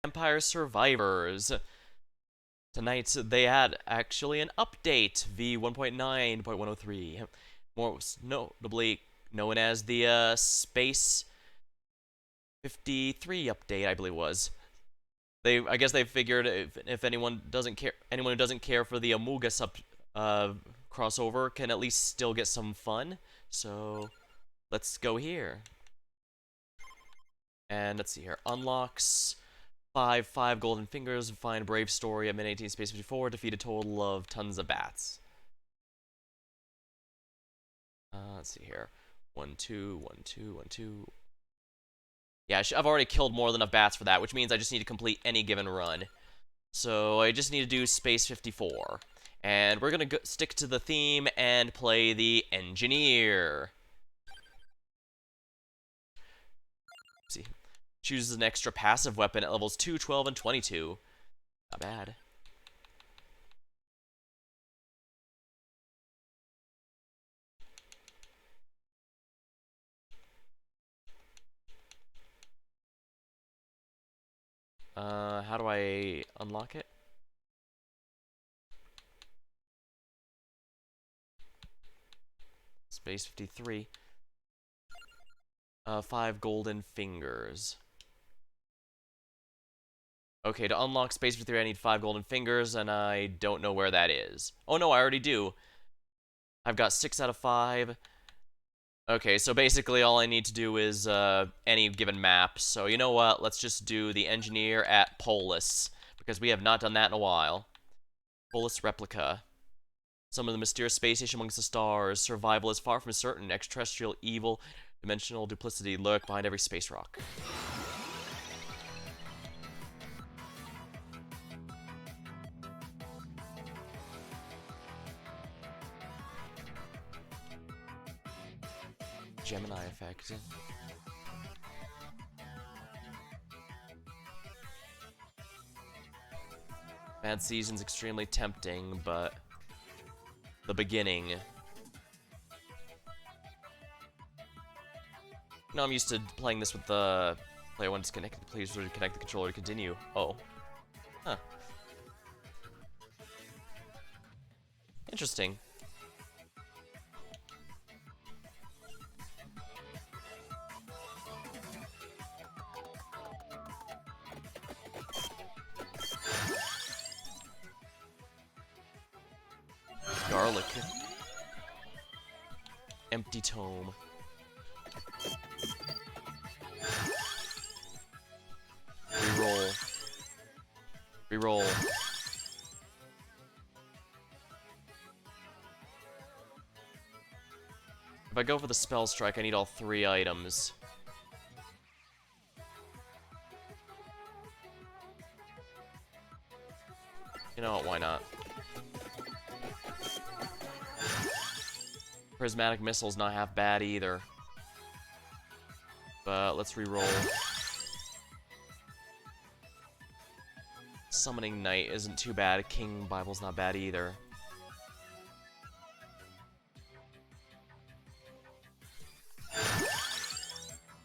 Vampire Survivors. Tonight they had actually an update, V1.9.103, most notably known as the Space 53 update, I believe it was. I guess they figured if anyone doesn't care, anyone who doesn't care for the Amogus uh, crossover can at least still get some fun. So let's go here. And let's see here. Unlocks five golden fingers, find Brave Story at Min 18 Space 54, defeat a total of tons of bats. Let's see here. 1, 2, 1, 2, 1, 2. Yeah, I've already killed more than enough bats for that, which means I just need to complete any given run. So I just need to do Space 54. And we're gonna stick to the theme and play the Engineer. See, chooses an extra passive weapon at levels 2, 12, and 22. Not bad. How do I unlock it? Space 53. 5 golden fingers. Okay, to unlock Space 53, I need 5 golden fingers, and I don't know where that is. Oh no, I already do. I've got 6 out of 5. Okay, so basically all I need to do is any given map. So you know what? Let's just do the Engineer at Polis, because we have not done that in a while. Polis Replica. Some of the mysterious space station amongst the stars. Survival is far from certain. Extraterrestrial evil, dimensional duplicity lurk behind every space rock. Gemini effect. Bad Season's extremely tempting, but the beginning. No, I'm used to playing this with the player one disconnected. Please reconnect the controller to continue. Oh. Huh. Interesting. Garlic. Empty tome. Reroll. Reroll. If I go for the spell strike, I need all 3 items. You know what, why not? Prismatic Missile's not half bad either. But let's reroll. Summoning Knight isn't too bad. King Bible's not bad either.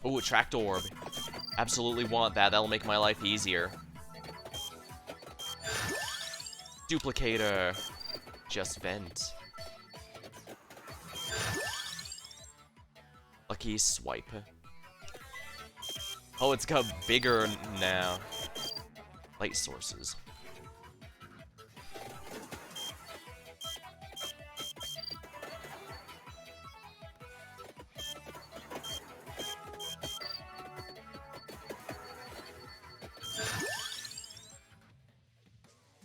Oh, Attract Orb. Absolutely want that. That'll make my life easier. Duplicator. Just vent. Lucky Swipe. Oh, it's got bigger now. Light sources.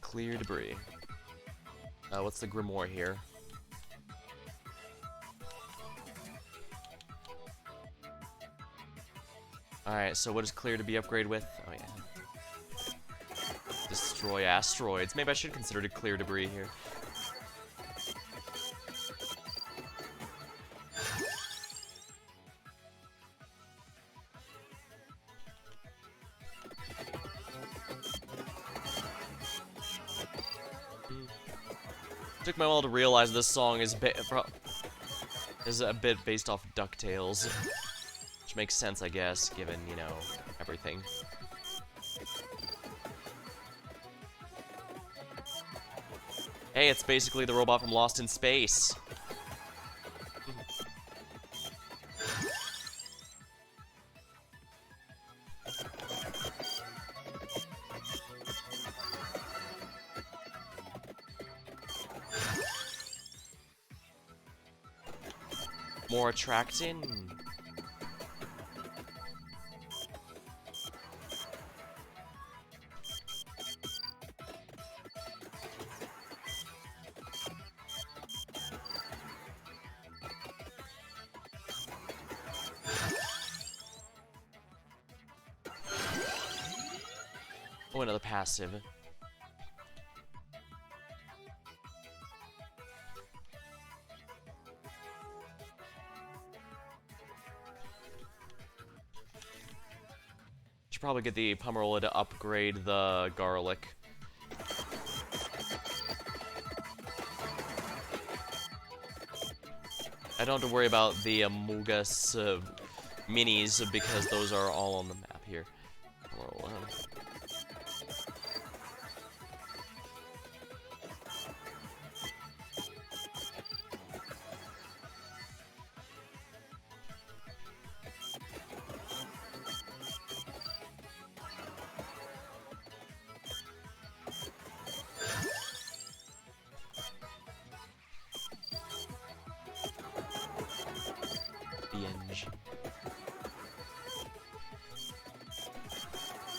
Clear debris. What's the Grimoire here? Alright, so what is clear to be upgraded with? Oh yeah. Destroy asteroids. Maybe I should consider to clear debris here. Took me a while to realize this song is a bit based off DuckTales. Which makes sense, I guess, given, you know, everything. Hey, it's basically the robot from Lost in Space. More attracting. Oh, another passive. Should probably get the Pomerola to upgrade the garlic. I don't have to worry about the Amogus minis because those are all on the map here. Pomerola.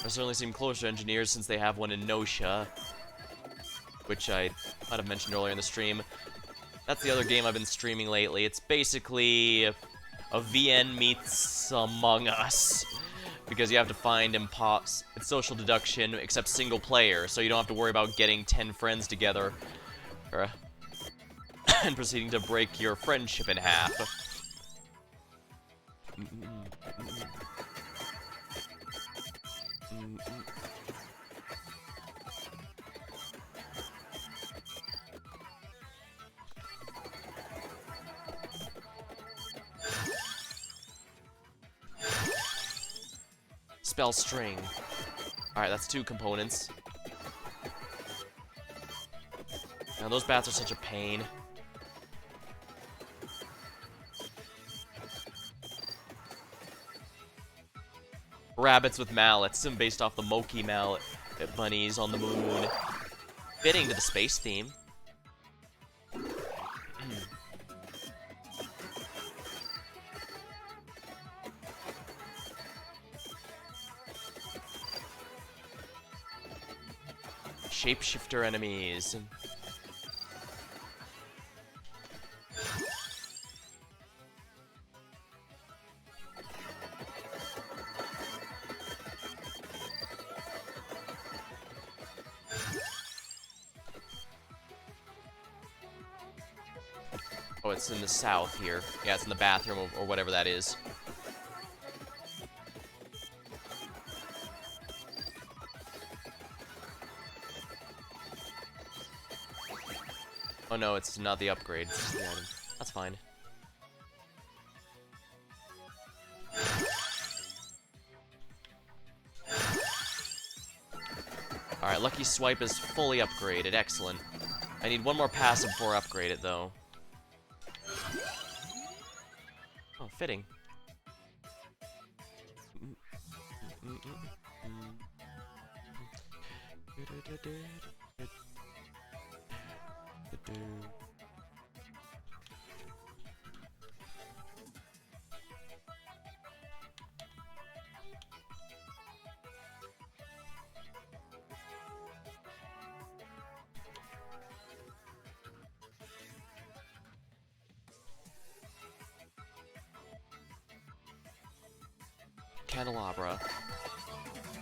I certainly seem closer to engineers since they have one in Nosha, which I might have mentioned earlier in the stream. That's the other game I've been streaming lately. It's basically a VN meets Among Us, because you have to find it's social deduction, except single player, so you don't have to worry about getting 10 friends together and proceeding to break your friendship in half. Spell string. Alright, that's 2 components. Now, those bats are such a pain. Rabbits with mallets, based off the Moki mallet bunnies on the moon. Fitting to the space theme. Shapeshifter enemies. Oh, it's in the south here. Yeah, it's in the bathroom or whatever that is. Oh no, it's not the upgrade, it's just the item. That's fine. Alright, Lucky Swipe is fully upgraded, excellent. I need one more passive before I upgrade it, though. Oh, fitting. Candelabra.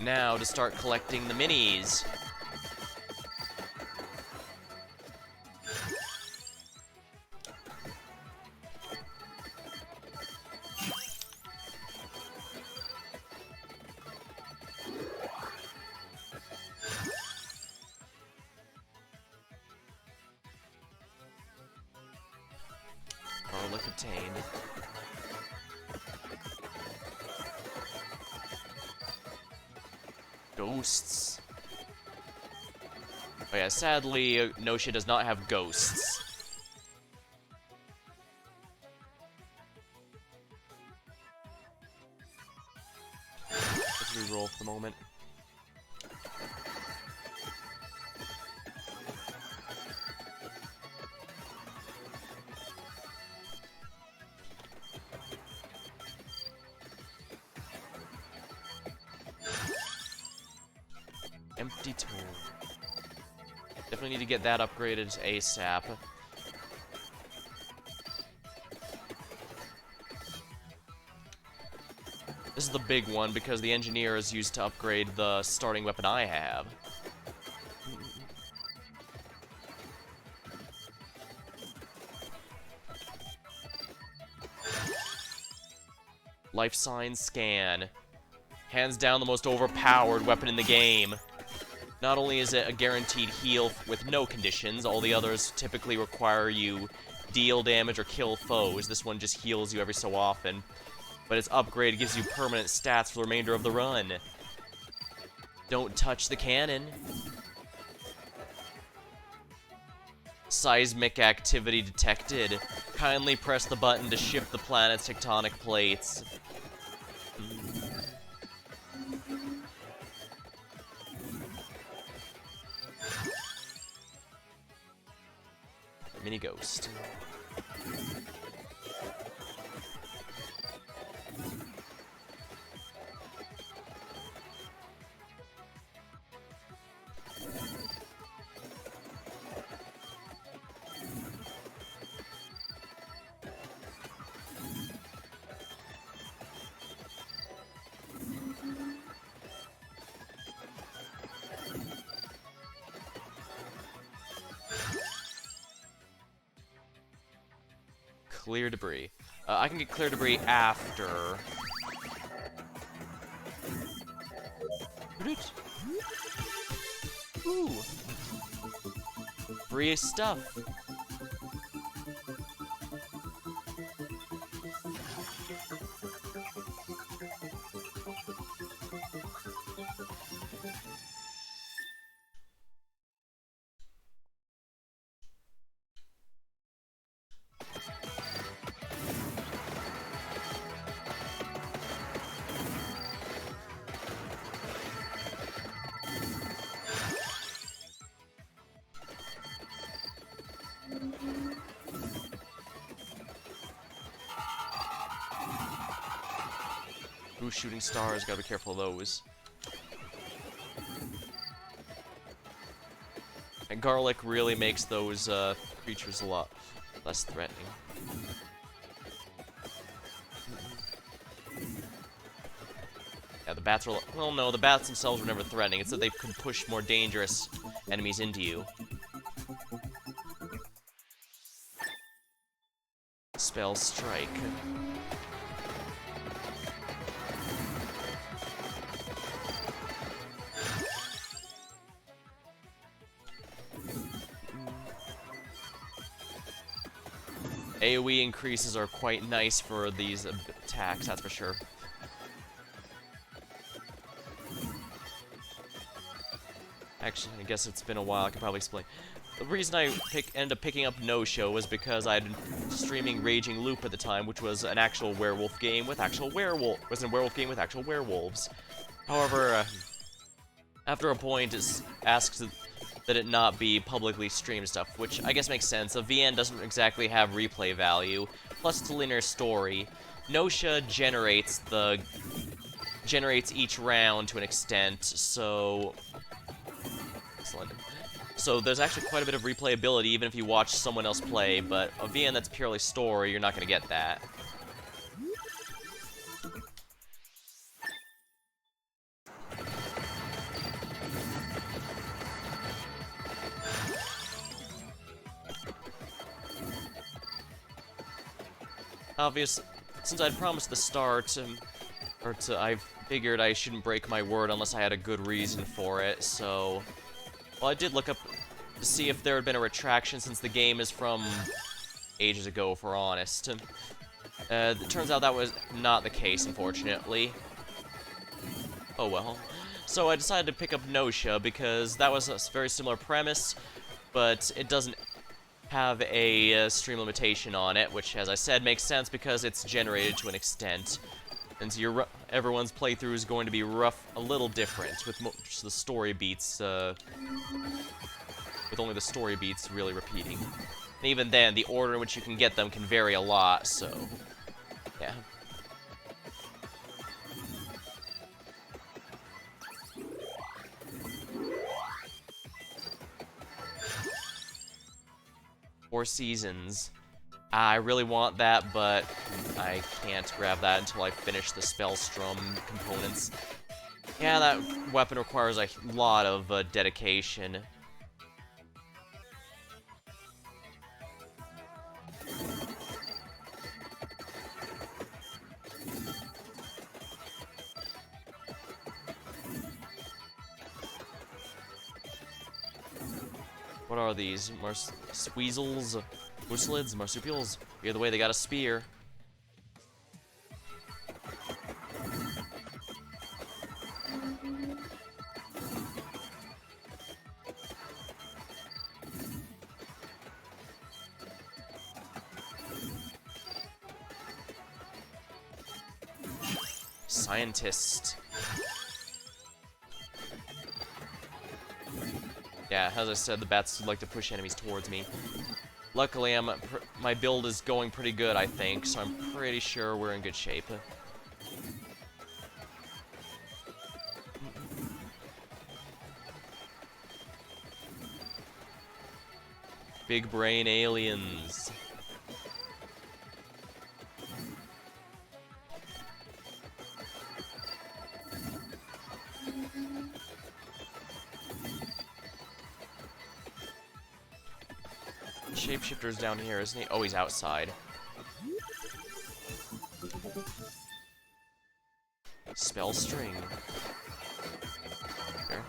Now to start collecting the minis. Garlic obtained. Ghosts. Oh yeah, sadly, Notia does not have ghosts. Let's reroll for the moment. Empty Tome. Definitely need to get that upgraded ASAP. This is the big one because the engineer is used to upgrade the starting weapon I have. Life Sign Scan. Hands down the most overpowered weapon in the game. Not only is it a guaranteed heal with no conditions, all the others typically require you deal damage or kill foes. This one just heals you every so often. But its upgrade gives you permanent stats for the remainder of the run. Don't touch the cannon. Seismic activity detected. Kindly press the button to shift the planet's tectonic plates. Mini Ghost. Clear debris. I can get clear debris after. Ooh. Free stuff. Ooh, shooting stars, gotta be careful of those. And garlic really makes those creatures a lot less threatening. Yeah, the bats are... Well, no, the bats themselves were never threatening. It's that they could push more dangerous enemies into you. Spell Strike. AoE increases are quite nice for these attacks, that's for sure. Actually, I guess it's been a while, I could probably explain. The reason I ended up picking up No-Show was because I had been streaming Raging Loop at the time, which was an actual werewolf game with actual werewolves. However, after a point, it's asked that it not be publicly streamed stuff, which I guess makes sense. A VN doesn't exactly have replay value, plus it's a linear story. Nosha generates each round to an extent, so... Excellent. So there's actually quite a bit of replayability even if you watch someone else play, but a VN that's purely story, you're not going to get that. Obvious, since I'd promised the start, I figured I shouldn't break my word unless I had a good reason for it, so... Well, I did look up to see if there had been a retraction since the game is from ages ago, if we're honest. It turns out that was not the case, unfortunately. Oh well. So I decided to pick up Notia because that was a very similar premise, but it doesn't have a stream limitation on it, which, as I said, makes sense because it's generated to an extent. And so everyone's playthrough is going to be a little different, with just the story beats, with only the story beats really repeating. And even then, the order in which you can get them can vary a lot, so yeah. Four Seasons. I really want that, but I can't grab that until I finish the Spellstrom components. Yeah, that weapon requires a lot of dedication. What are these? Squeezels? Muslids? Marsupials? Either way, they got a spear. Scientist. Yeah, as I said, the bats like to push enemies towards me. Luckily, my build is going pretty good, I think, so I'm pretty sure we're in good shape. Big brain aliens. Shapeshifter's down here, isn't he? Oh, he's outside. Spell string. Here.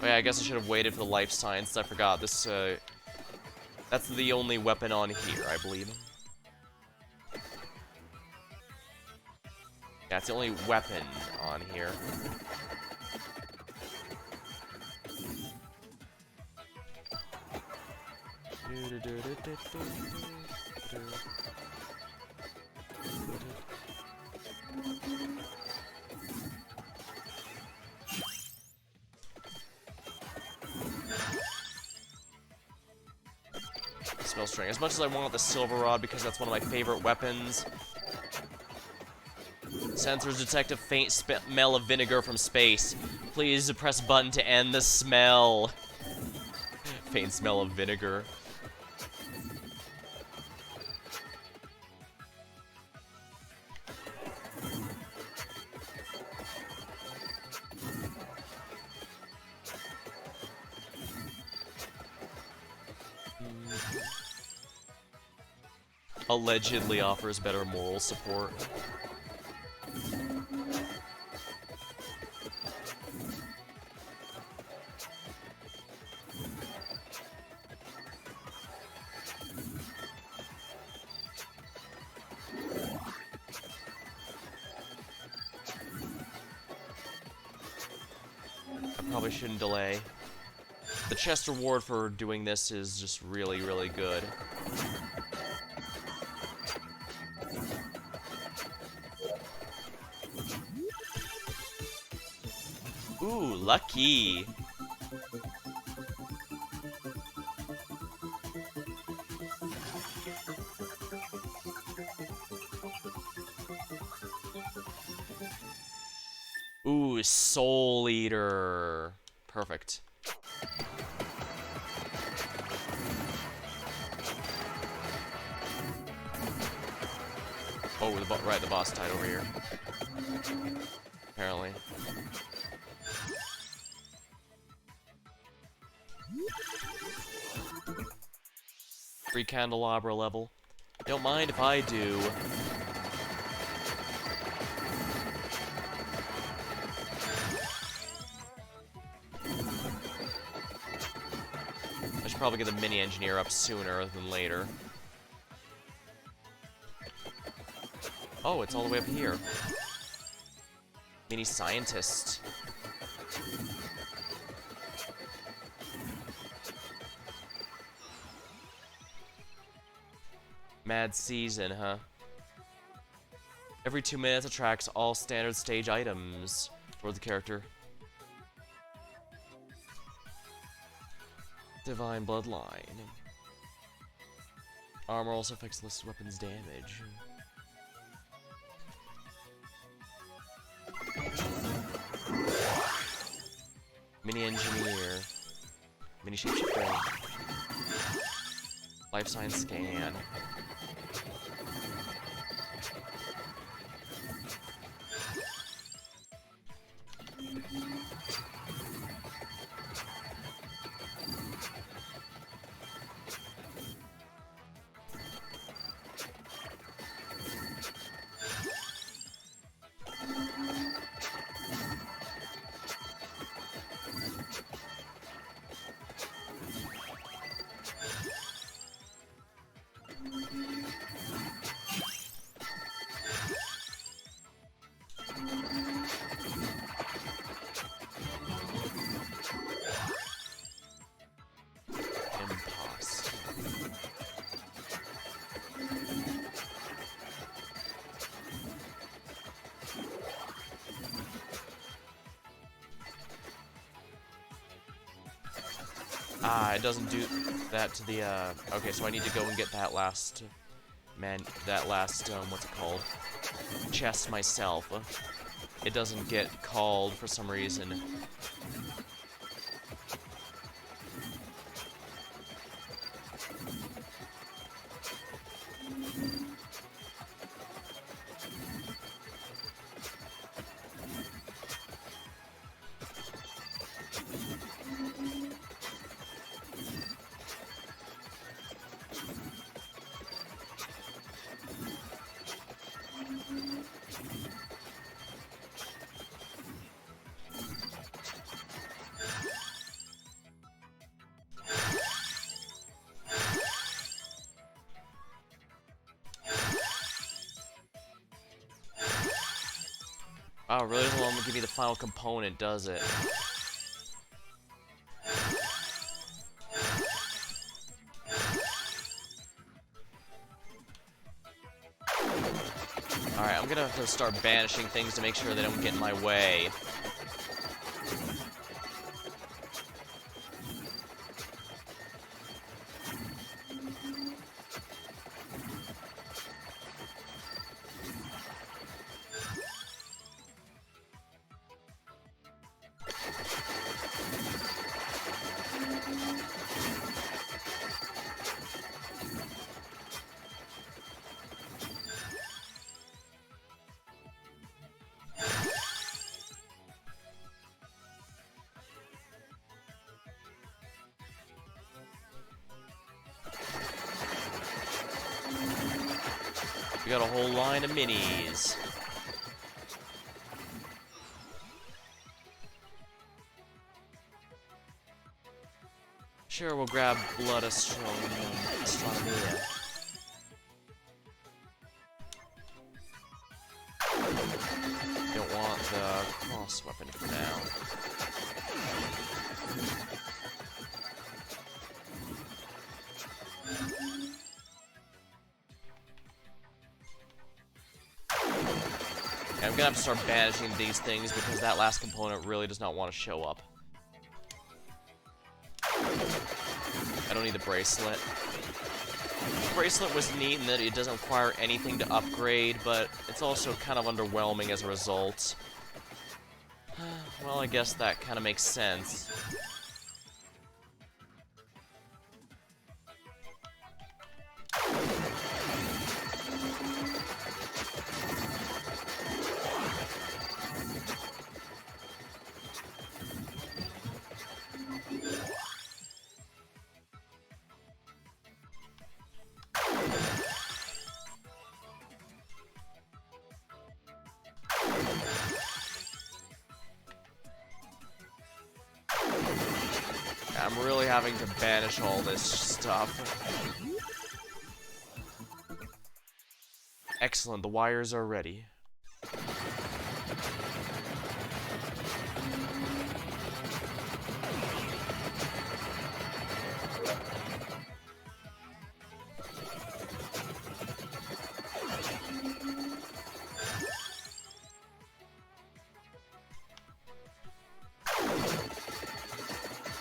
Oh yeah, I guess I should have waited for the life science. I forgot this. That's the only weapon on here, I believe. Yeah, it's the only weapon on here. Spell string. As much as I want the silver rod because that's one of my favorite weapons. Sensors detect a faint smell of vinegar from space. Please press button to end the smell. Faint smell of vinegar. Allegedly offers better moral support. I probably shouldn't delay. The chest reward for doing this is just really, really good. Ooh, lucky. Ooh, Soul Eater. Perfect. Oh, the boss died over here. Apparently. Free candelabra level. Don't mind if I do. I should probably get the mini engineer up sooner than later. Oh, it's all the way up here. Mini scientist. Mad season, huh? Every 2 minutes attracts all standard stage items toward the character. Divine Bloodline. Armor also affects listed weapons damage. Mini Engineer. Mini Shapeshifter. Life Science Scan. Ah, it doesn't do that to the, okay, so I need to go and get that last, what's it called? Chest myself. It doesn't get called for some reason. Oh, really doesn't want to give me the final component, does it? Alright, I'm gonna have to start banishing things to make sure they don't get in my way. We got a whole line of minis. Sure, we'll grab Blood Astronomia. Don't want the cross weapon for now. I'm gonna have to start banishing these things because that last component really does not want to show up. I don't need the bracelet. The bracelet was neat in that it doesn't require anything to upgrade, but it's also kind of underwhelming as a result. Well, I guess that kind of makes sense. I'm really having to banish all this stuff. Excellent, the wires are ready.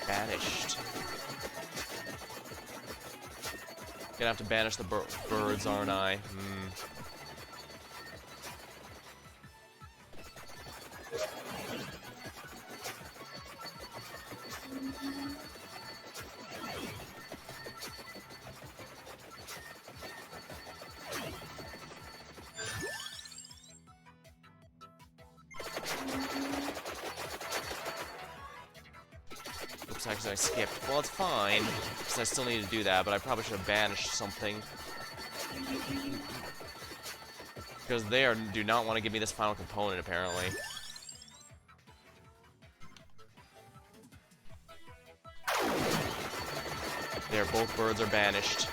Banished. Gonna have to banish the birds, aren't I? Oops, actually I skipped. Well, it's fine, because I still need to do that, but I probably should have banished something. Because they do not want to give me this final component, apparently. There, both birds are banished.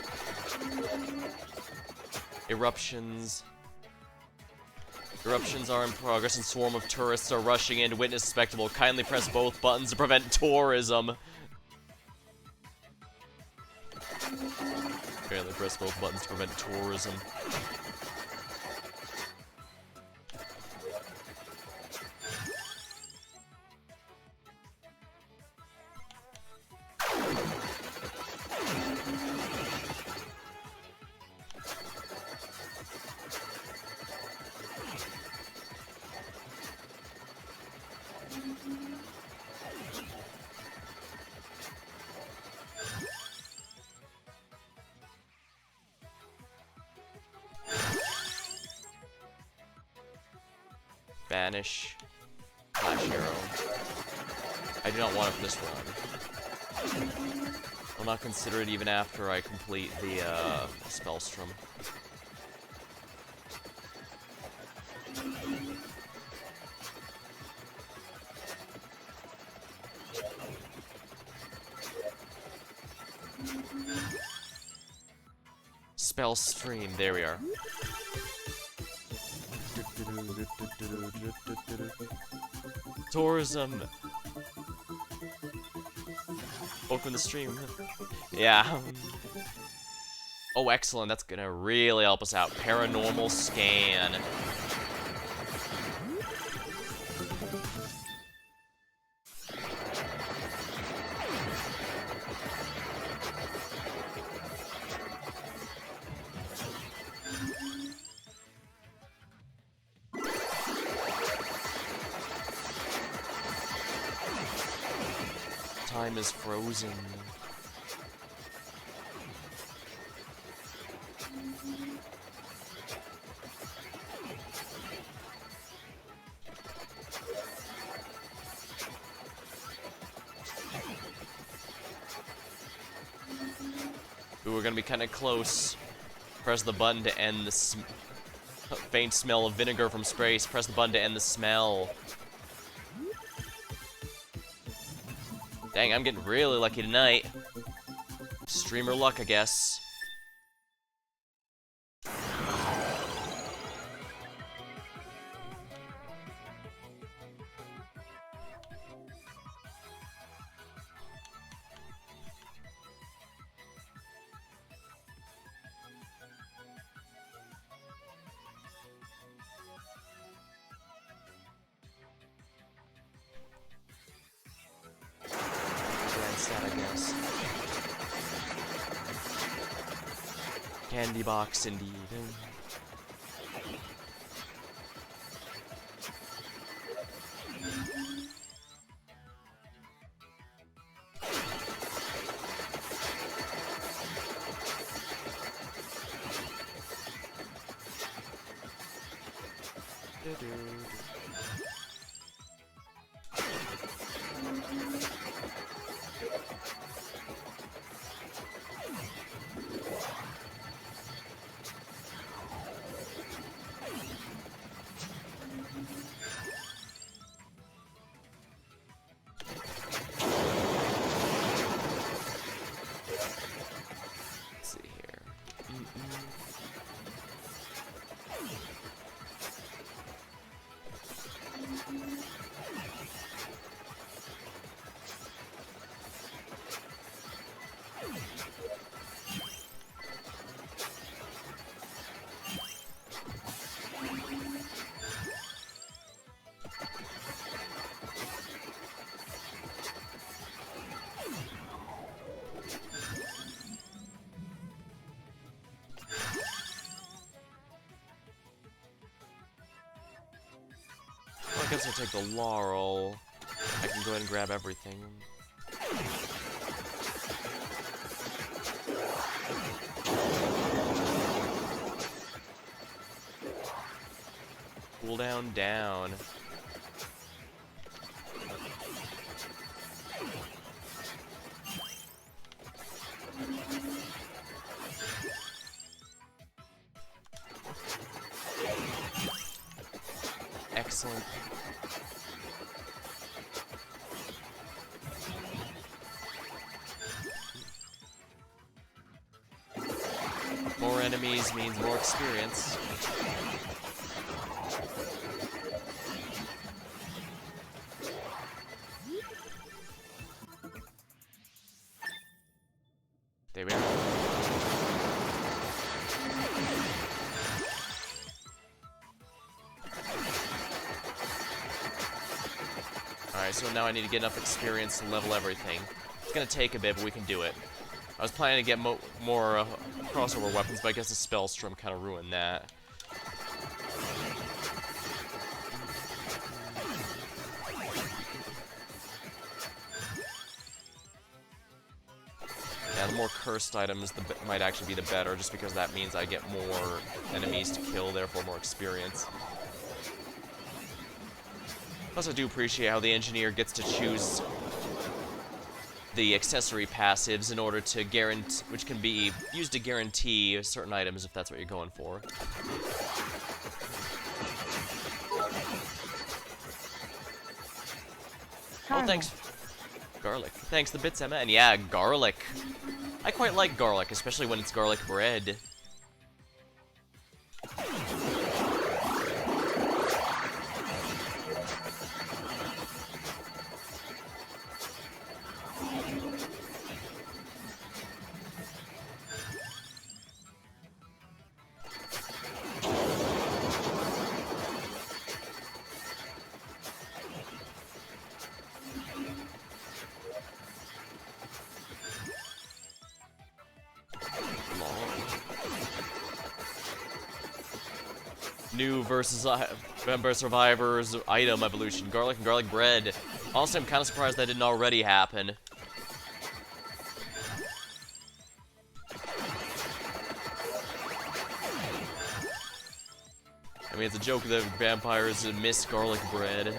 Eruptions. Eruptions are in progress and swarm of tourists are rushing in to witness the spectacle. Kindly press both buttons to prevent tourism. Apparently press both buttons to prevent tourism. Banish. Flash arrow. I do not want it for this run. I'll not consider it even after I complete the Spellstrom. Spellstream, there we are. Tourism. Open the stream. Yeah. Oh, excellent. That's gonna really help us out. Paranormal scan. Time is frozen. Ooh, we're gonna be kind of close. Press the button to end the faint smell of vinegar from sprays. Press the button to end the smell. Dang, I'm getting really lucky tonight. Streamer luck, I guess. I guess. Candy box, indeed. I guess I'll take the laurel. I can go ahead and grab everything. Cooldown down. Excellent. More enemies means more experience. There we are. Alright, so now I need to get enough experience to level everything. It's gonna take a bit, but we can do it. I was planning to get more crossover weapons, but I guess the Spellstrom kind of ruined that. Yeah, the more cursed items might actually be the better, just because that means I get more enemies to kill, therefore more experience. Plus, I do appreciate how the engineer gets to choose the accessory passives in order to guarantee, which can be used to guarantee certain items if that's what you're going for. Oh, thanks. Garlic. Thanks, the bits, Emma. And yeah, garlic. I quite like garlic, especially when it's garlic bread. New versus Vampire Survivors item evolution. Garlic and garlic bread. Honestly, I'm kind of surprised that didn't already happen. I mean, it's a joke that vampires miss garlic bread.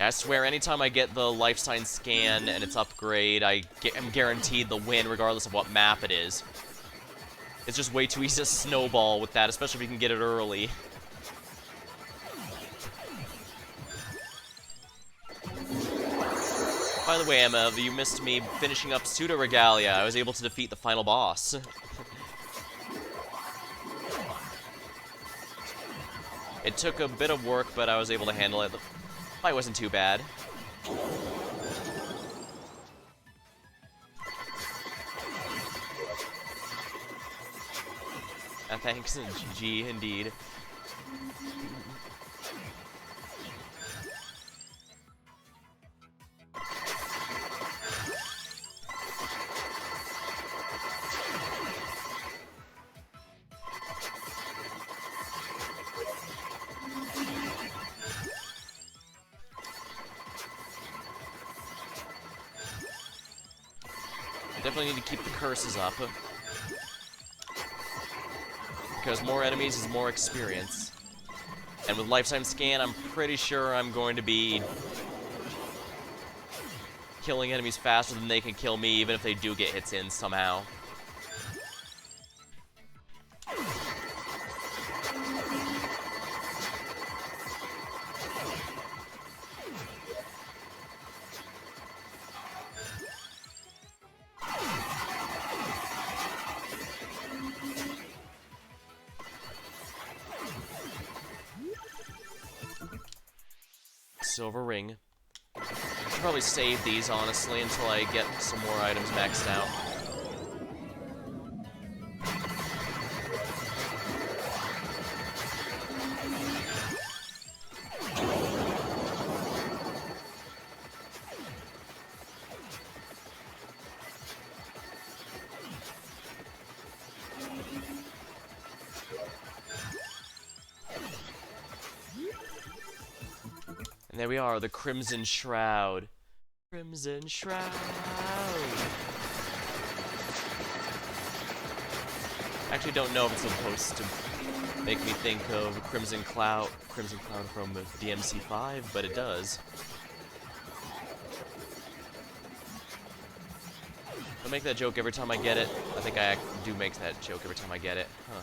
I swear, anytime I get the life sign scan and its upgrade, I'm guaranteed the win regardless of what map it is. It's just way too easy to snowball with that, especially if you can get it early. By the way, Emma, you missed me finishing up Pseudo Regalia. I was able to defeat the final boss. It took a bit of work, but I was able to handle it. The fight wasn't too bad. Thanks, GG, indeed. Definitely need to keep the curses up. Because more enemies is more experience. And with Lifetime Scan, I'm pretty sure I'm going to be killing enemies faster than they can kill me, even if they do get hits in somehow. Silver ring. I should probably save these, honestly, until I get some more items maxed out. And there we are, the Crimson Shroud. Crimson Shroud. I actually don't know if it's supposed to make me think of Crimson Cloud from DMC5, but it does. I make that joke every time I get it. I think I do make that joke every time I get it. Huh.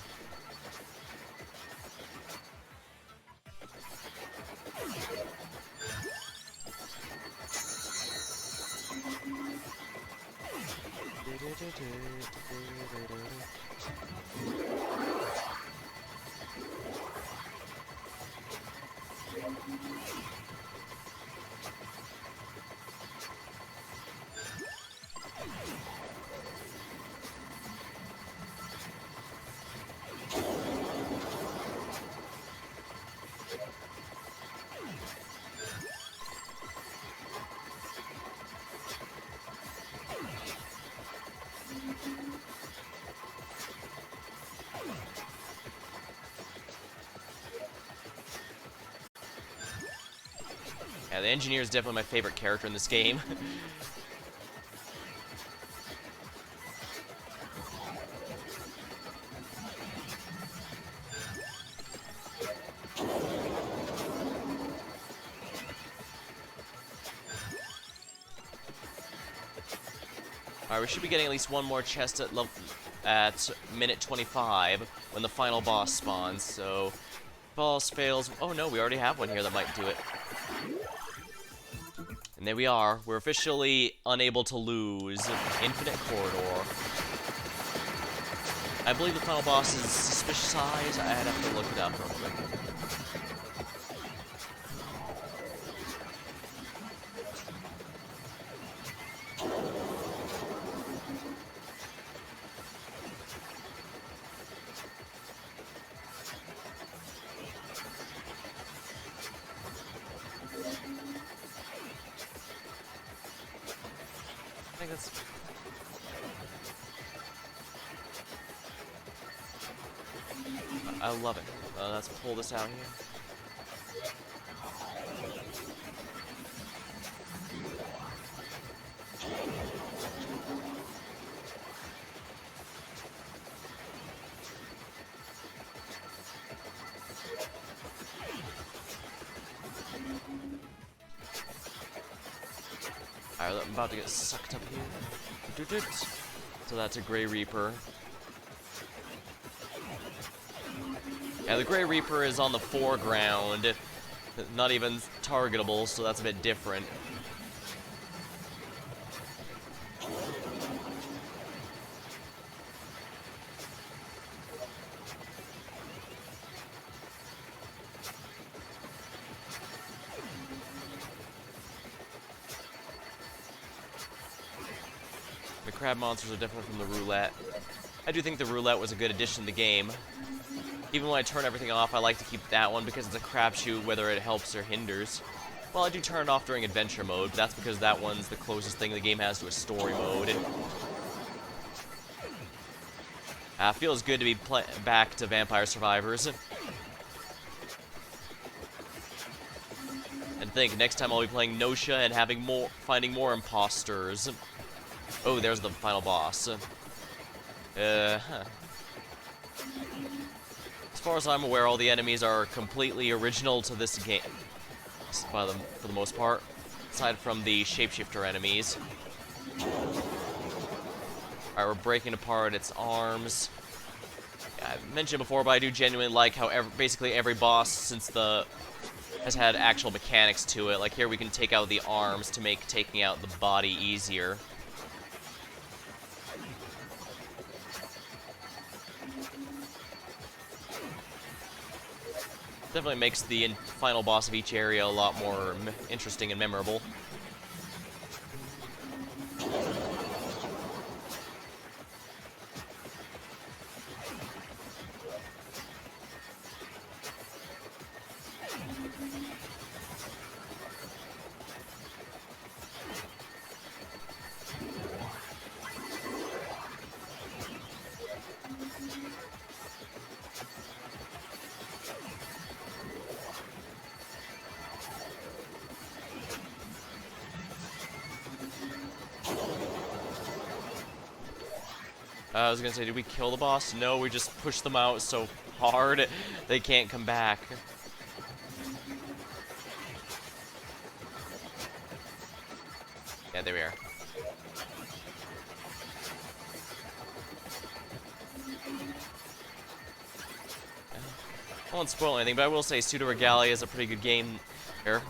Yeah, the engineer is definitely my favorite character in this game. Alright, we should be getting at least one more chest at minute 25 when the final boss spawns, so boss fails. Oh no, we already have one here that might do it. And there we are. We're officially unable to lose. Infinite Corridor. I believe the final boss is suspicious size. I'd have to look it up real quick. I think that's... I love it. Let's pull this out here. Alright, I'm about to get sucked up here. So that's a Grey Reaper. Yeah, the Grey Reaper is on the foreground, not even targetable, so that's a bit different. The crab monsters are definitely from the roulette. I do think the roulette was a good addition to the game. Even when I turn everything off, I like to keep that one because it's a crapshoot whether it helps or hinders. Well, I do turn it off during adventure mode, but that's because that one's the closest thing the game has to a story mode. Feels good to be back to Vampire Survivors. And think, next time I'll be playing Notia and finding more imposters. Oh, there's the final boss. Huh. As far as I'm aware, all the enemies are completely original to this game, for the most part, aside from the shapeshifter enemies. Alright, we're breaking apart its arms. Yeah, I've mentioned before, but I do genuinely like how basically every boss has had actual mechanics to it. Like here, we can take out the arms to make taking out the body easier. Definitely makes the final boss of each area a lot more interesting and memorable. I was gonna say, did we kill the boss? No, we just pushed them out so hard they can't come back. Yeah, there we are. I won't spoil anything, but I will say Pseudo Regalia is a pretty good game here.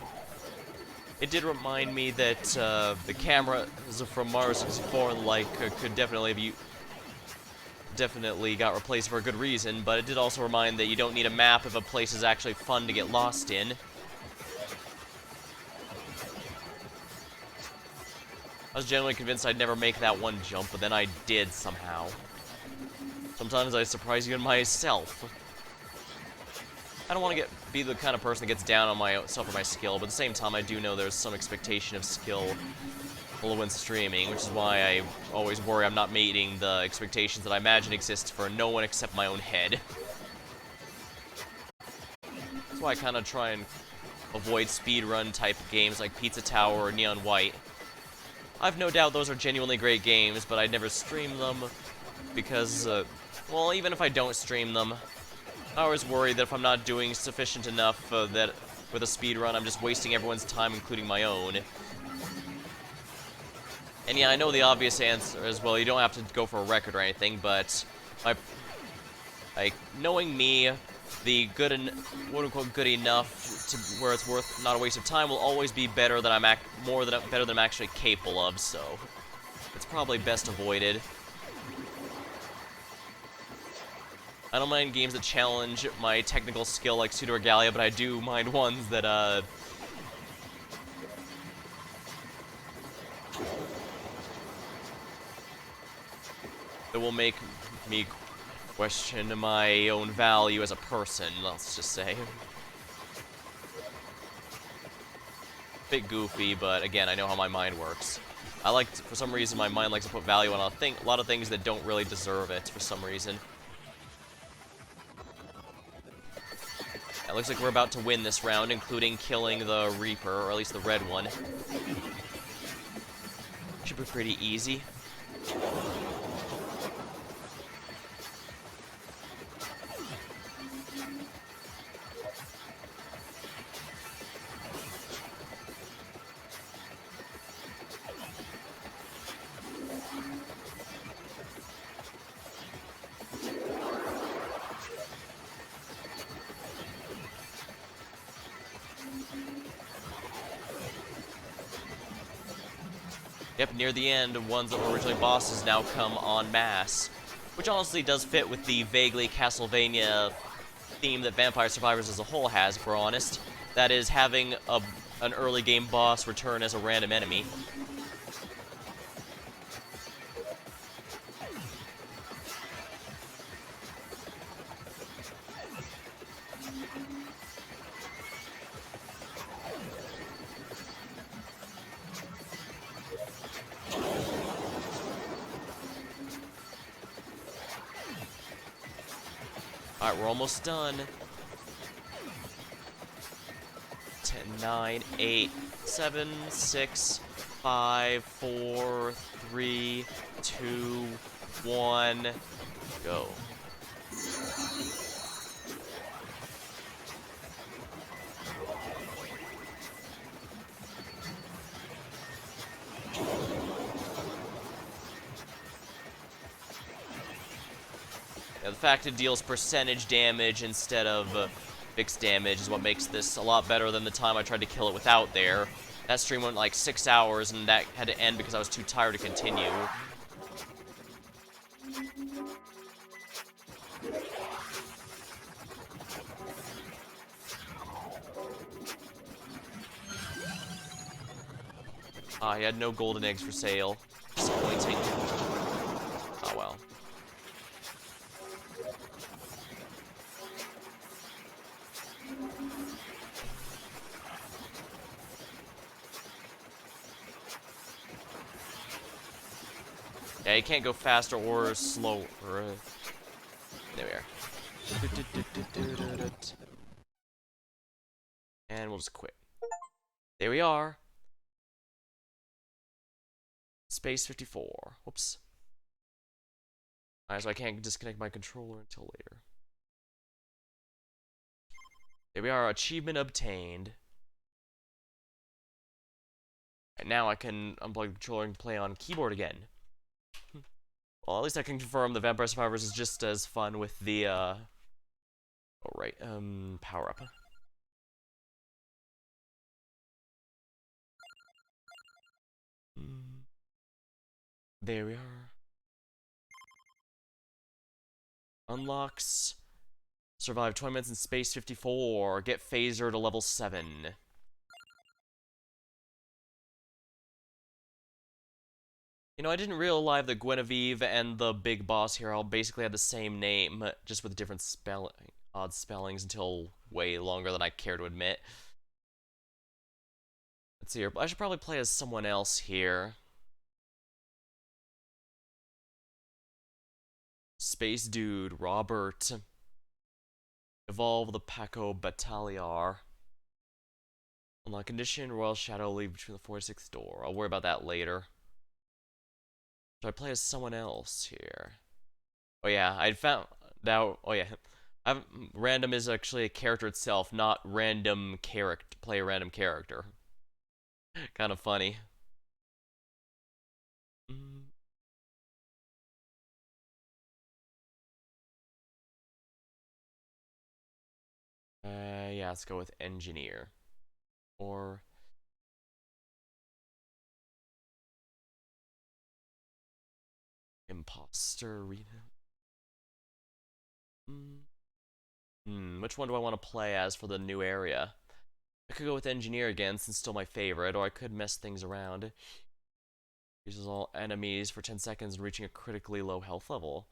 It did remind me that the cameras from Mario 64 and the like could definitely got replaced for a good reason, but it did also remind that you don't need a map if a place is actually fun to get lost in. I was generally convinced I'd never make that one jump, but then I did somehow. Sometimes I surprise even myself. I don't want to be the kind of person that gets down on myself or my skill, but at the same time I do know there's some expectation of skill when streaming, which is why I always worry I'm not meeting the expectations that I imagine exist for no one except my own head. That's why I kind of try and avoid speedrun type games like Pizza Tower or Neon White. I've no doubt those are genuinely great games, but I'd never stream them because, well, even if I don't stream them, I always worry that if I'm not doing sufficient enough that with a speedrun, I'm just wasting everyone's time, including my own. And yeah, I know the obvious answer is, well, you don't have to go for a record or anything, but knowing me, the good and quote-unquote good enough to where it's worth not a waste of time will always be better than better than I'm actually capable of, so it's probably best avoided. I don't mind games that challenge my technical skill like Pseudo Regalia, but I do mind ones that, that will make me question my own value as a person, let's just say. Bit goofy, but again, I know how my mind works. For some reason, my mind likes to put value on a lot of things that don't really deserve it, for some reason. It looks like we're about to win this round, including killing the Reaper, or at least the red one. Should be pretty easy. Yep, near the end, ones that were originally bosses now come en masse. Which honestly does fit with the vaguely Castlevania theme that Vampire Survivors as a whole has, if we're honest. That is, having an early game boss return as a random enemy. Alright, we're almost done. 10, 9, 8, 7, 6, 5, 4, 3, 2, 1, go. The fact it deals percentage damage instead of fixed damage is what makes this a lot better than the time I tried to kill it without there. That stream went like 6 hours, and that had to end because I was too tired to continue. I had no golden eggs for sale. Disappointing. Oh well. Yeah, you can't go faster or slower. There we are. And we'll just quit. There we are. Space 54. Whoops. Alright, so I can't disconnect my controller until later. There we are, achievement obtained. And now I can unplug the controller and play on keyboard again. Well, at least I can confirm the Vampire Survivors is just as fun with the, power up. There we are. Unlocks. Survive 20 minutes in space 54. Get phaser to level 7. You know, I didn't realize that Guinevere and the big boss here all basically had the same name, just with different odd spellings until way longer than I care to admit. Let's see here. I should probably play as someone else here. Space Dude, Robert. Evolve the Paco Battaliar. Unlock condition, Royal Shadow, leave between the 4 and 6th door. I'll worry about that later. Should I play as someone else here? Oh yeah, I'd found that. Oh yeah, random is actually a character itself, not random character. Play a random character. Kind of funny. Yeah, let's go with engineer. Or imposter arena. Which one do I want to play as for the new area? I could go with engineer again, since it's still my favorite, or I could mess things around. Uses all enemies for 10 seconds and reaching a critically low health level.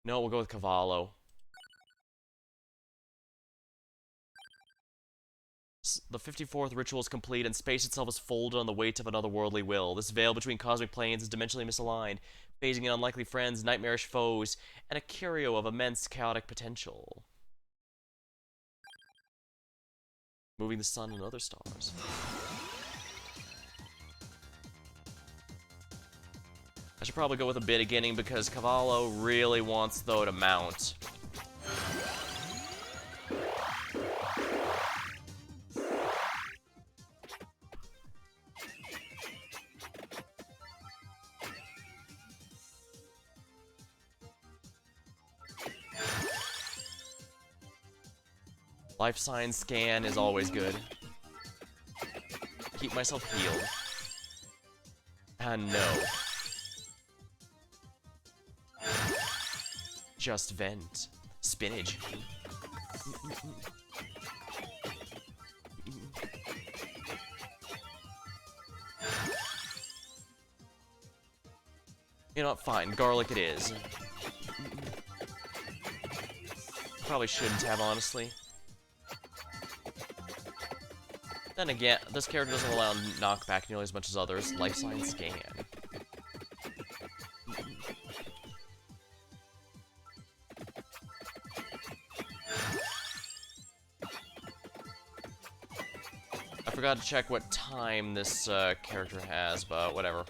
No, we'll go with Cavallo. The 54th ritual is complete, and space itself is folded on the weight of an otherworldly will. This veil between cosmic planes is dimensionally misaligned, phasing in unlikely friends, nightmarish foes, and a curio of immense chaotic potential. Moving the sun and other stars. I should probably go with a beginning because Cavallo really wants, though, to mount. Life sign scan is always good. Keep myself healed. And no. Just vent. Spinach. You know what? Fine. Garlic it is. Probably shouldn't have, honestly. Then again, this character doesn't allow knockback nearly as much as others. Life sign scan. I forgot to check what time this character has, but whatever.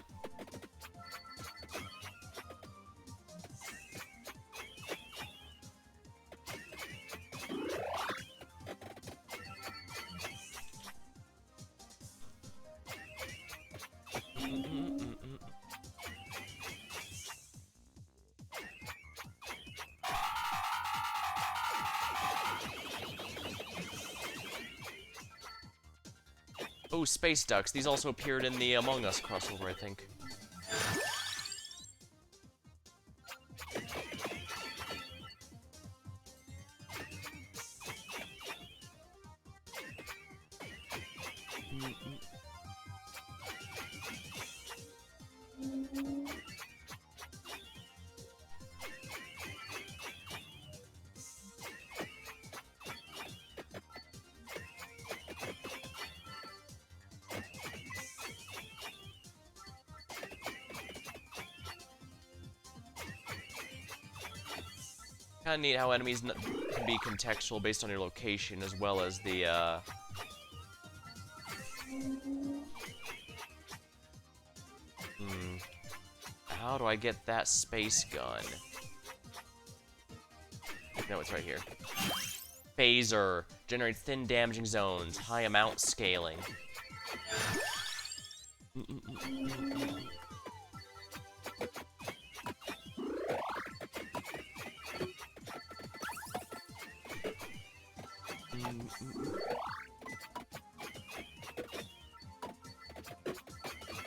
Oh, Space Ducks. These also appeared in the Among Us crossover, I think. Kinda neat how enemies can be contextual based on your location, as well as the, how do I get that space gun? No, it's right here. Phaser. Generates thin damaging zones. High amount scaling.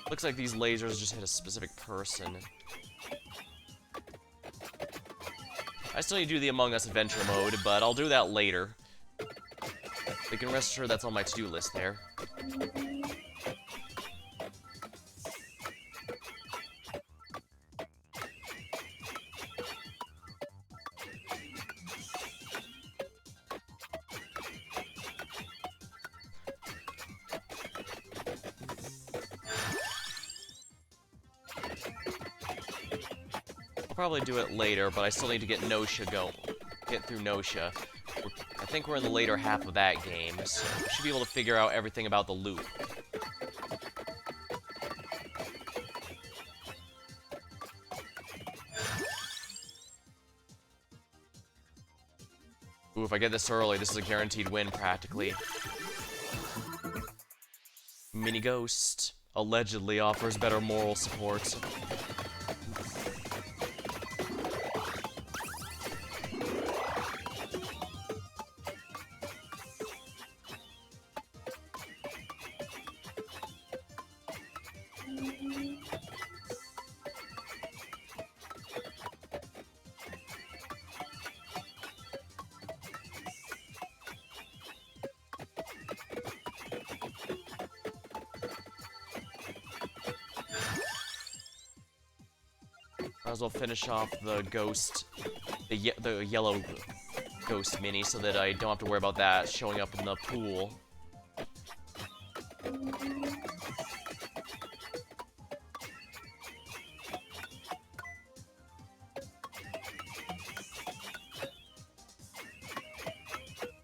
Looks like these lasers just hit a specific person. I still need to do the Among Us Adventure mode, but I'll do that later. You can rest assured that's on my to-do list there. Probably do it later, but I still need to get Nosha get through Nosha. I think we're in the later half of that game, so we should be able to figure out everything about the loop. Ooh, if I get this early, this is a guaranteed win, practically. Mini Ghost allegedly offers better moral support. Might as well finish off the ghost, the yellow ghost mini, so that I don't have to worry about that showing up in the pool.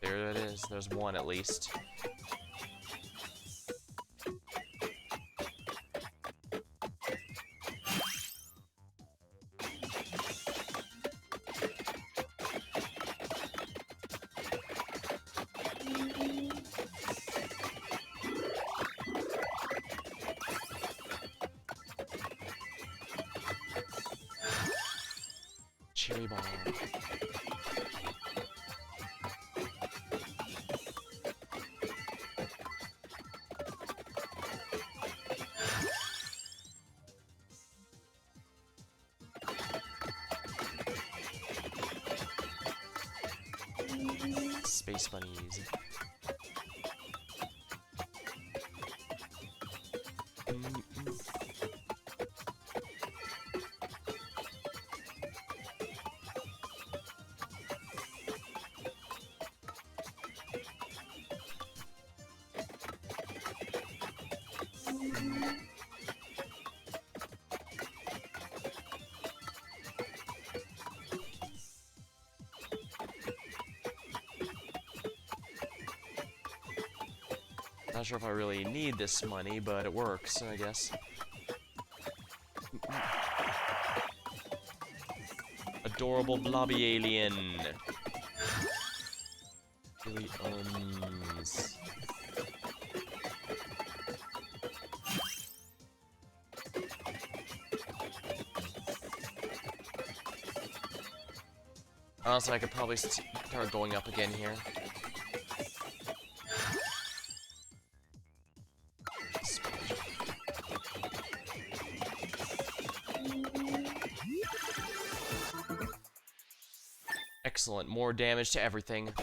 There it is. There's one at least. Cherry bomb. Space bunnies. Not sure if I really need this money, but it works, I guess. Adorable blobby alien. Really Honestly, I could probably start going up again here. Excellent, more damage to everything.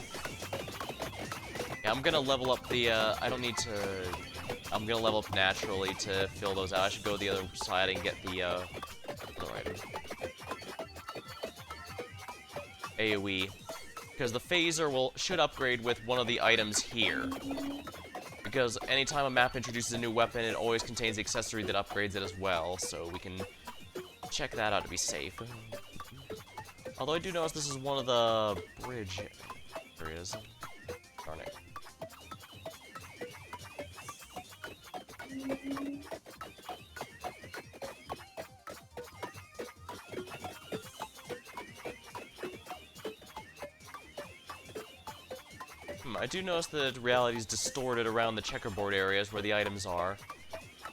Yeah, I'm gonna level up the, I don't need to... I'm gonna level up naturally to fill those out. I should go the other side and get the, alright. AoE. Because the phaser should upgrade with one of the items here. Because anytime a map introduces a new weapon, it always contains the accessory that upgrades it as well, so we can check that out to be safe. Although I do notice this is one of the bridge areas. Darn it. I do notice that reality is distorted around the checkerboard areas where the items are.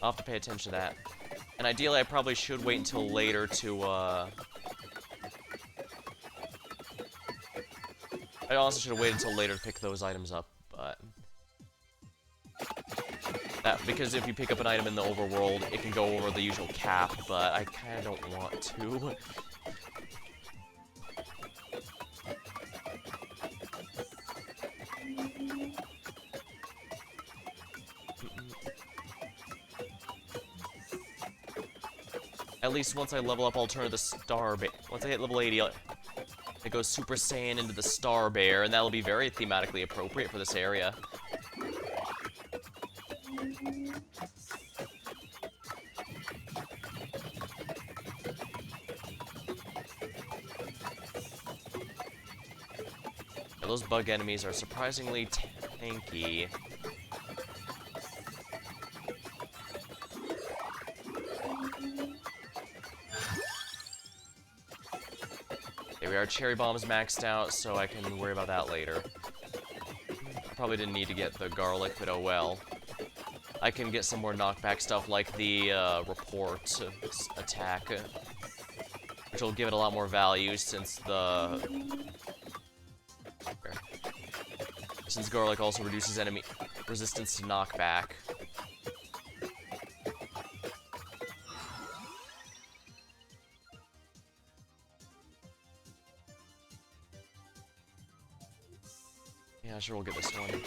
I'll have to pay attention to that. And ideally, I probably should wait until later to, I also should have waited until later to pick those items up, but... because if you pick up an item in the overworld, it can go over the usual cap, but I kinda don't want to. At least once I level up, I'll turn to the Star Bear. Once I hit level 80, it goes Super Saiyan into the Star Bear, and that'll be very thematically appropriate for this area. Yeah, those bug enemies are surprisingly tanky. There we are, Cherry Bomb's maxed out, so I can worry about that later. Probably didn't need to get the garlic, but oh well. I can get some more knockback stuff like the report attack, which will give it a lot more value since garlic also reduces enemy resistance to knockback. Yeah, sure, we'll get this one.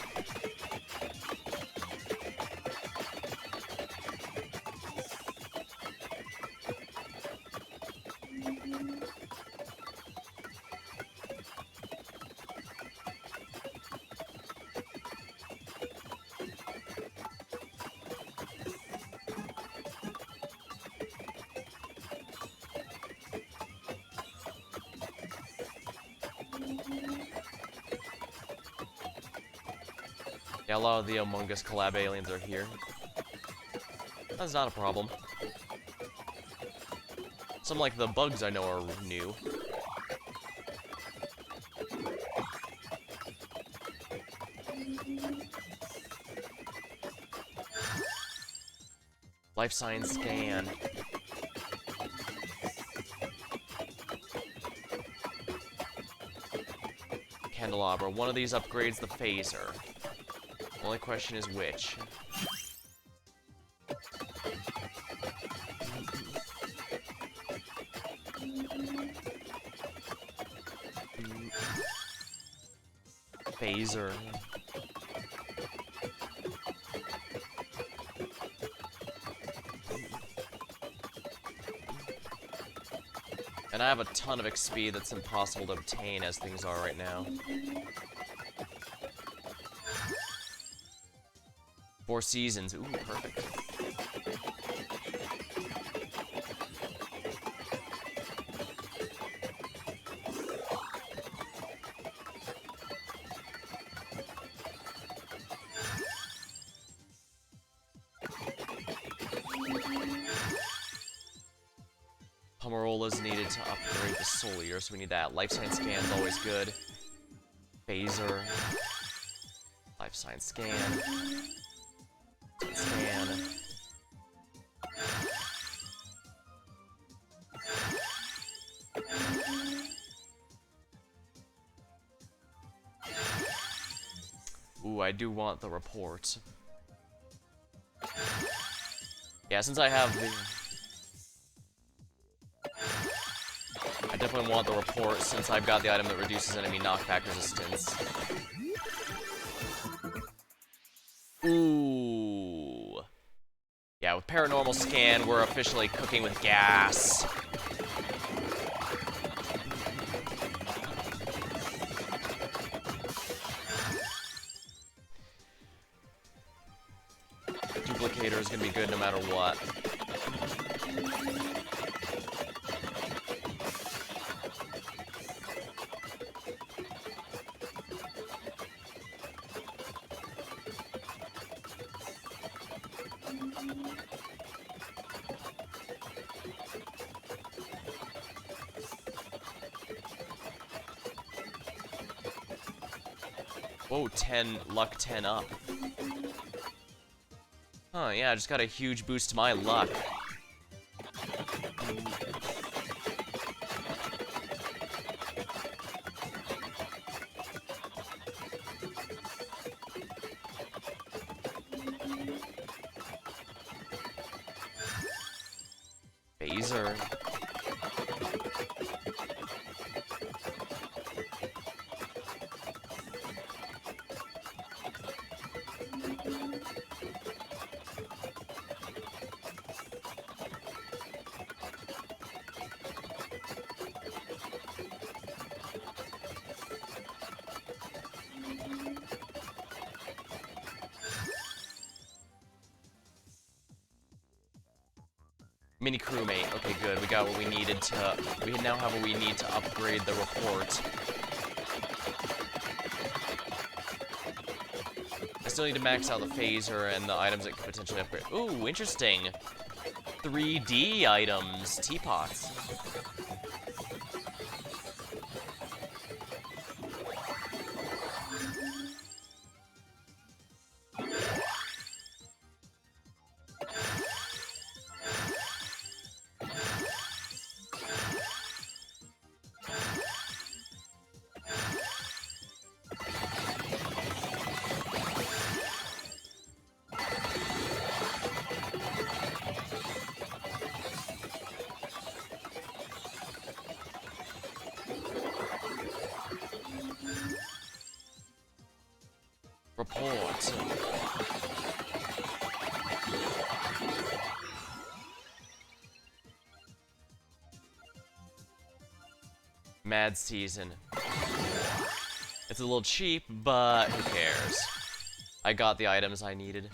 Yeah, a lot of the Among Us collab aliens are here. That's not a problem. Some like the bugs I know are new. Life Science Scan. Candelabra. One of these upgrades the phaser. Only question is which. Phaser. And I have a ton of XP that's impossible to obtain as things are right now. 4 seasons. Ooh, perfect. Pomerola's needed to upgrade the Soul Eater, so we need that. Life Science Scan's always good. Phaser. Life Science Scan. Scan. Ooh, I do want the report. Yeah, since I have the... I definitely want the report since I've got the item that reduces enemy knockback resistance. Ooh. Yeah, with Paranormal Scan, we're officially cooking with gas. Duplicator is gonna be good no matter what. Whoa, 10, luck 10 up. Huh, yeah, I just got a huge boost to my luck. Phaser. Mini crewmate. Okay, good. We got what we needed to... We now have what we need to upgrade the report. I still need to max out the phaser and the items that could potentially upgrade. Ooh, interesting. 3D items. Teapots. Report. Mad Season. It's a little cheap, but who cares? I got the items I needed.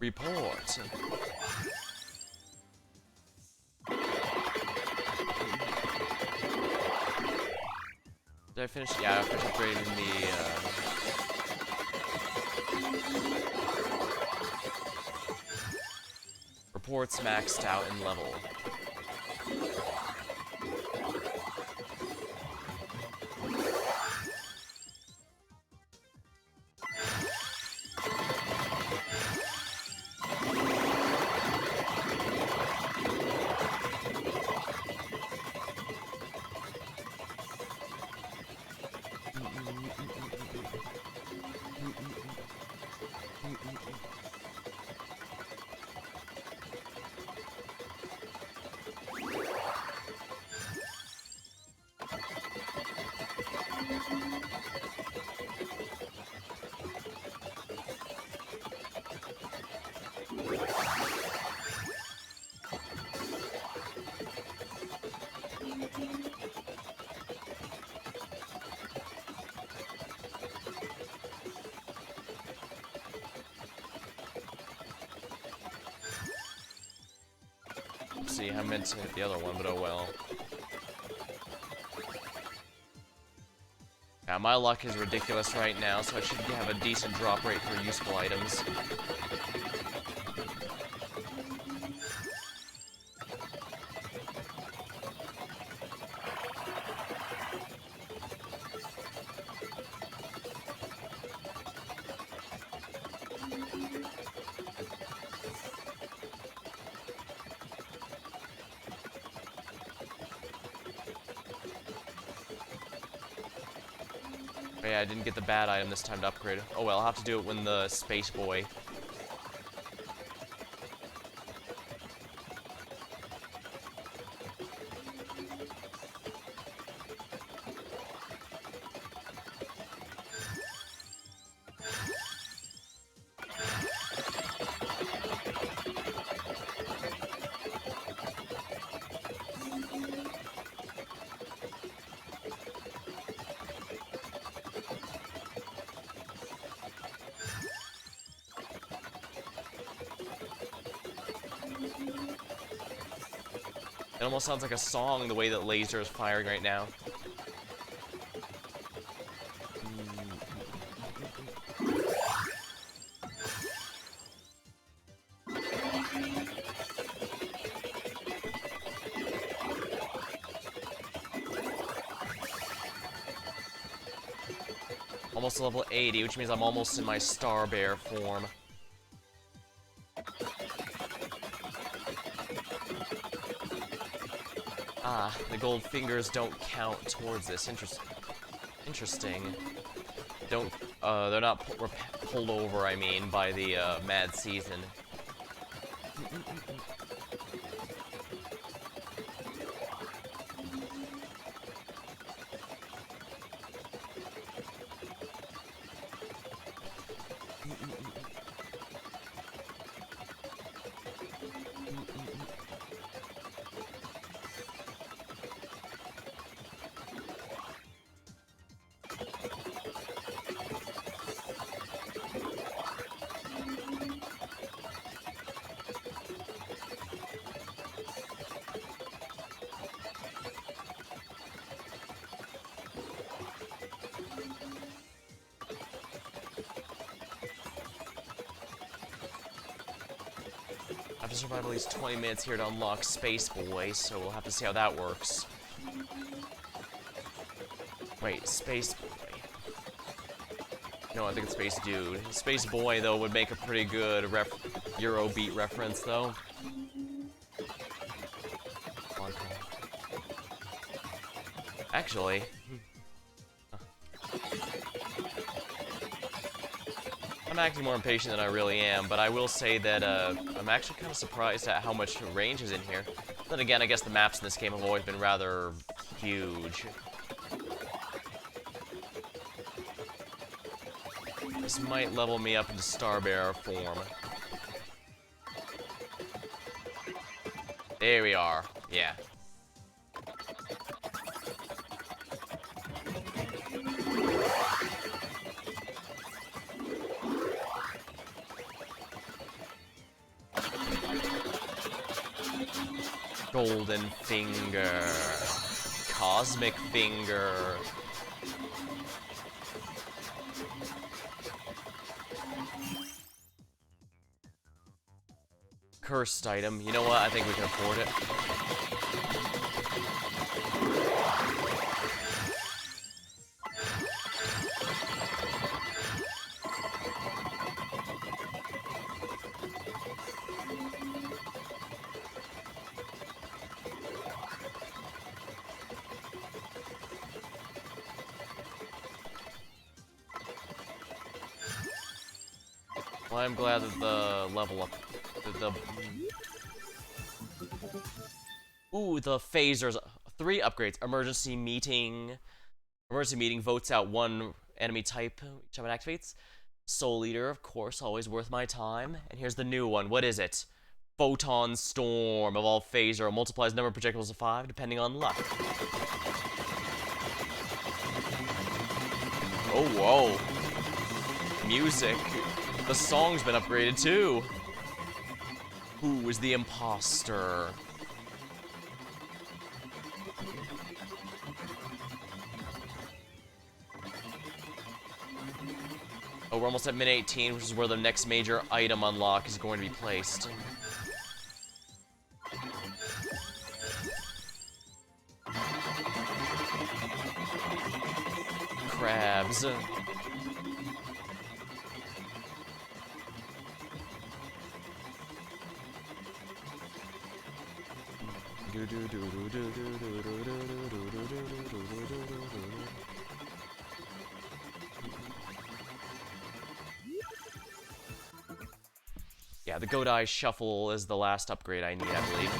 Report. Did I finish? Yeah, I finished upgrading the, Reports maxed out in level. See, I meant to hit the other one, but oh well. Yeah, my luck is ridiculous right now, so I should have a decent drop rate for useful items. But yeah, I didn't get the bad item this time to upgrade. Oh well, I'll have to do it when the Space Boy. It almost sounds like a song the way that laser is firing right now. Almost level 80, which means I'm almost in my Star Bear form. Ah, the gold fingers don't count towards this. Interesting. Don't, they're not pulled over, I mean, by the, Mad Season. I have to survive at least 20 minutes here to unlock Space Boy, so we'll have to see how that works. Wait, Space Boy. No, I think it's Space Dude. Space Boy, though, would make a pretty good Eurobeat reference, though. Actually... I'm acting more impatient than I really am, but I will say that I'm actually kind of surprised at how much range is in here. Then again, I guess the maps in this game have always been rather huge. This might level me up into Star Bear form. There we are. Yeah. Golden Finger. Cosmic Finger. Cursed item. You know what? I think we can afford it. Well, I'm glad that the level up... Ooh, the phasers. 3 upgrades. Emergency meeting. Emergency meeting votes out 1 enemy type each time it activates. Soul Eater, of course, always worth my time. And here's the new one. What is it? Photon Storm. Evolve phaser. Multiplies number of projectiles to 5, depending on luck. Oh, whoa. Music. The song's been upgraded, too. Who is the imposter? Oh, we're almost at min 18, which is where the next major item unlock is going to be placed. Crabs. Yeah, the Godai Shuffle is the last upgrade I need, I believe.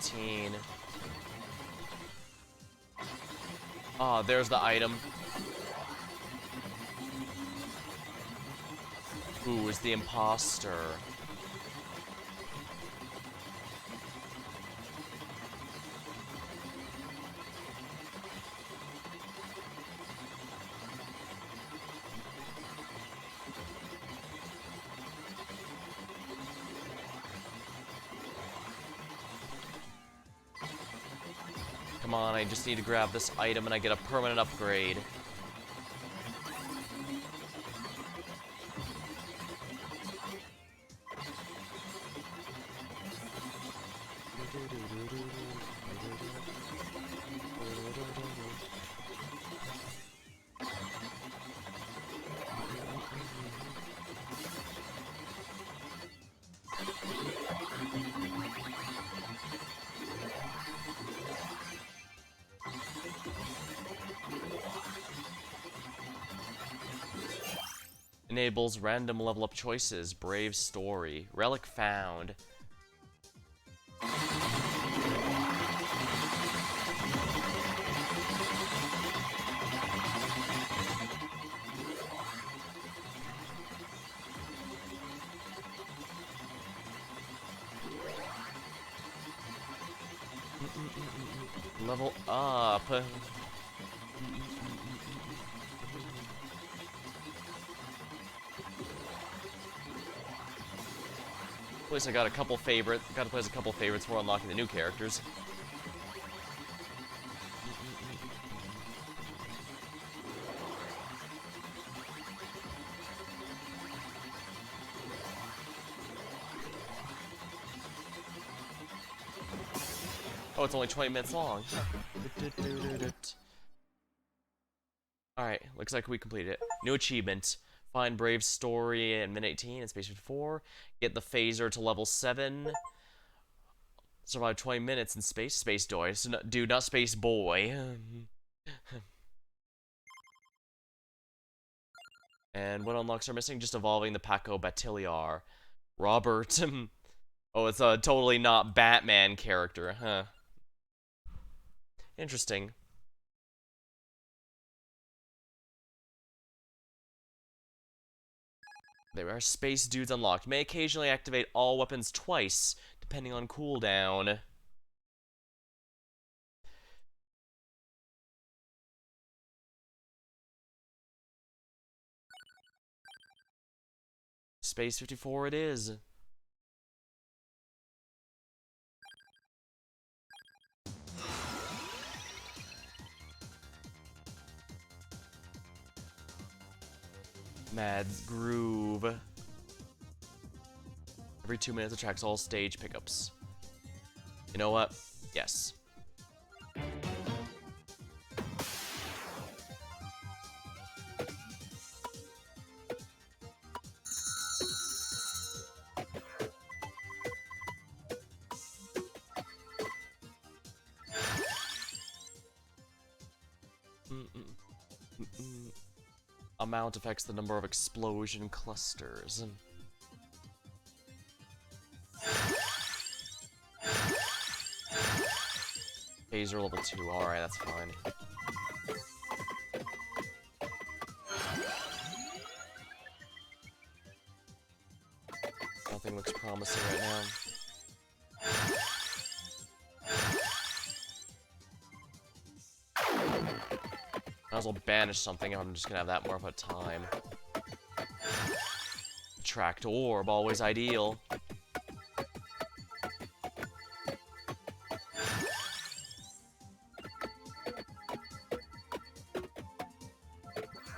18. Ah, there's the item. Who is the imposter? Come on, I just need to grab this item and I get a permanent upgrade. Enables random level up choices. Brave story. Relic found. Level up. At least I got a couple got to place a couple favorites for unlocking the new characters. Oh, it's only 20 minutes long. Alright, looks like we completed it. New achievement. Find Brave Story in Min 18 and Space 54. Get the phaser to level 7. Survive 20 minutes in space. Space Boy. So dude, not Space Boy. And what unlocks are missing? Just evolving the Paco Batiliar. Robert. Oh, it's a totally not Batman character, huh? Interesting. There are space dudes unlocked. May occasionally activate all weapons twice, depending on cooldown. Space 54 it is. Mad's Groove. Every 2 minutes attracts all stage pickups. You know what? Yes. Amount affects the number of explosion clusters. Phaser level 2, alright, that's fine. Nothing looks promising right now. Might as well banish something if I'm just gonna have that more of a time. Attract orb, always ideal.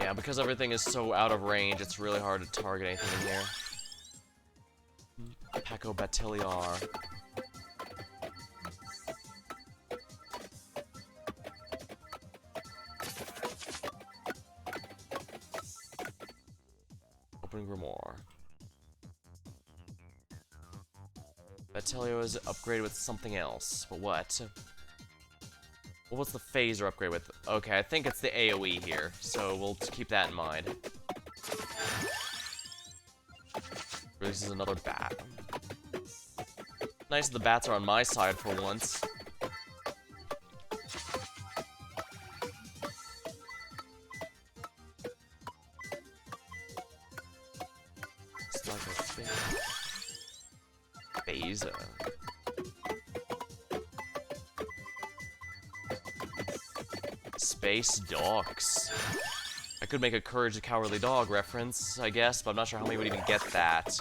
Yeah, because everything is so out of range, it's really hard to target anything in here. Paco Batiliar. Open Grimoire. Batiliar is upgraded with something else, but what? Well, what's the phaser upgrade with? Okay, I think it's the AoE here, so we'll keep that in mind. Releases another bat. Nice that the bats are on my side for once. It's like a thing. Phaser. Space Dogs. I could make a Courage the Cowardly Dog reference, I guess, but I'm not sure how many would even get that.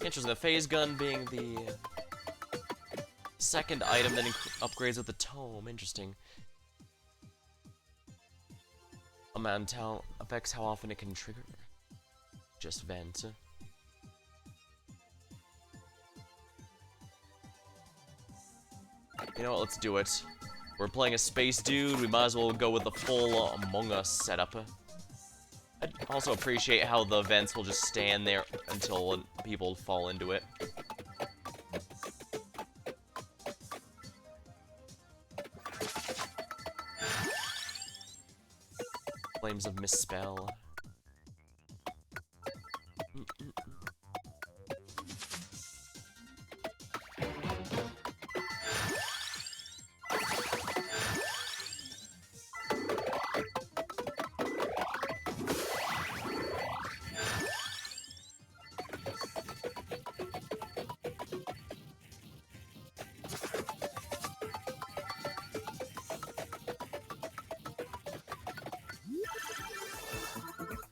Interesting, the phase gun being the second item that upgrades with the tome. Interesting. Amount affects how often it can trigger. Just vent. You know what, let's do it. We're playing a space dude, we might as well go with the full Among Us setup. I also appreciate how the vents will just stand there until people fall into it. Flames of Misspell.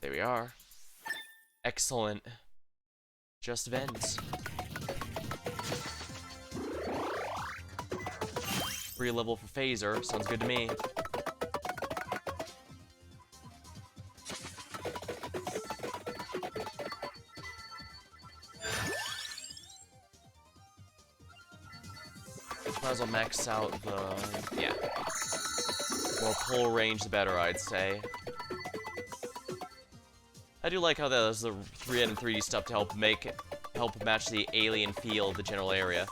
There we are. Excellent. Just vents. Free level for Phaser. Sounds good to me. Might as well max out the... yeah. More pull range, the better, I'd say. I do like how there's the 3D and 3D stuff to help match the alien feel of the general area.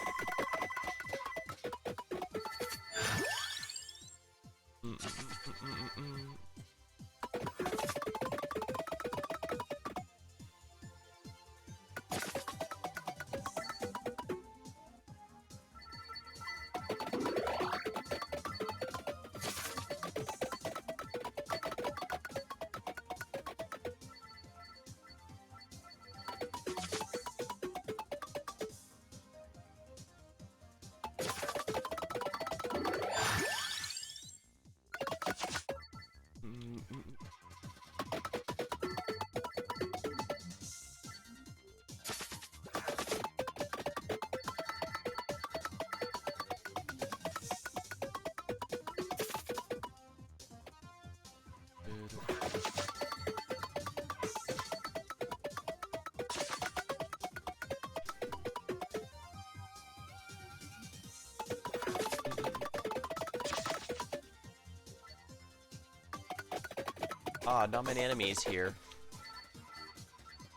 Ah, not many enemies here.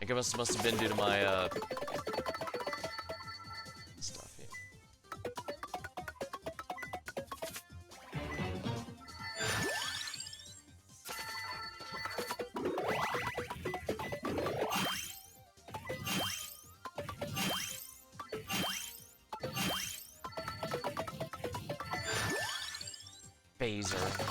I guess it must have been due to my, stuff here. Phaser.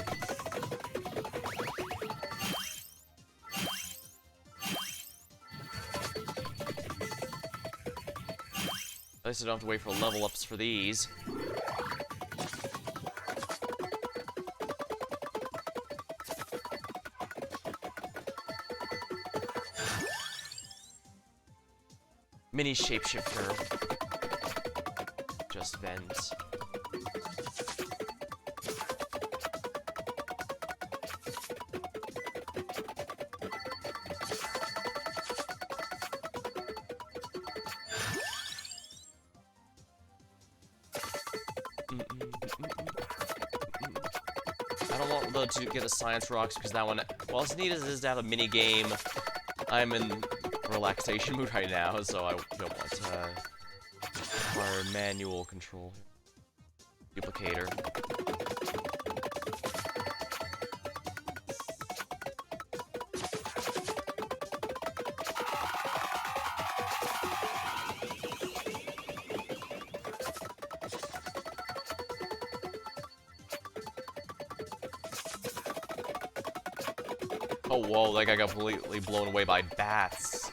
At least I don't have to wait for level ups for these. Mini shapeshifter. Just vents. I don't want to get the science rocks because that one, well, as neat as it is to have a mini game, I'm in relaxation mood right now, so I don't want Require manual control. Duplicator. Oh, whoa, that guy got completely blown away by bats.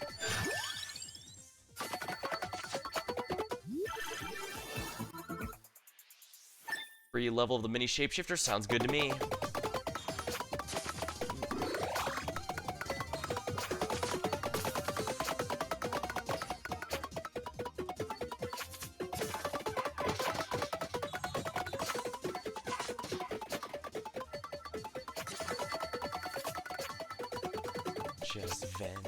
Free level of the mini shapeshifter sounds good to me. Just vent.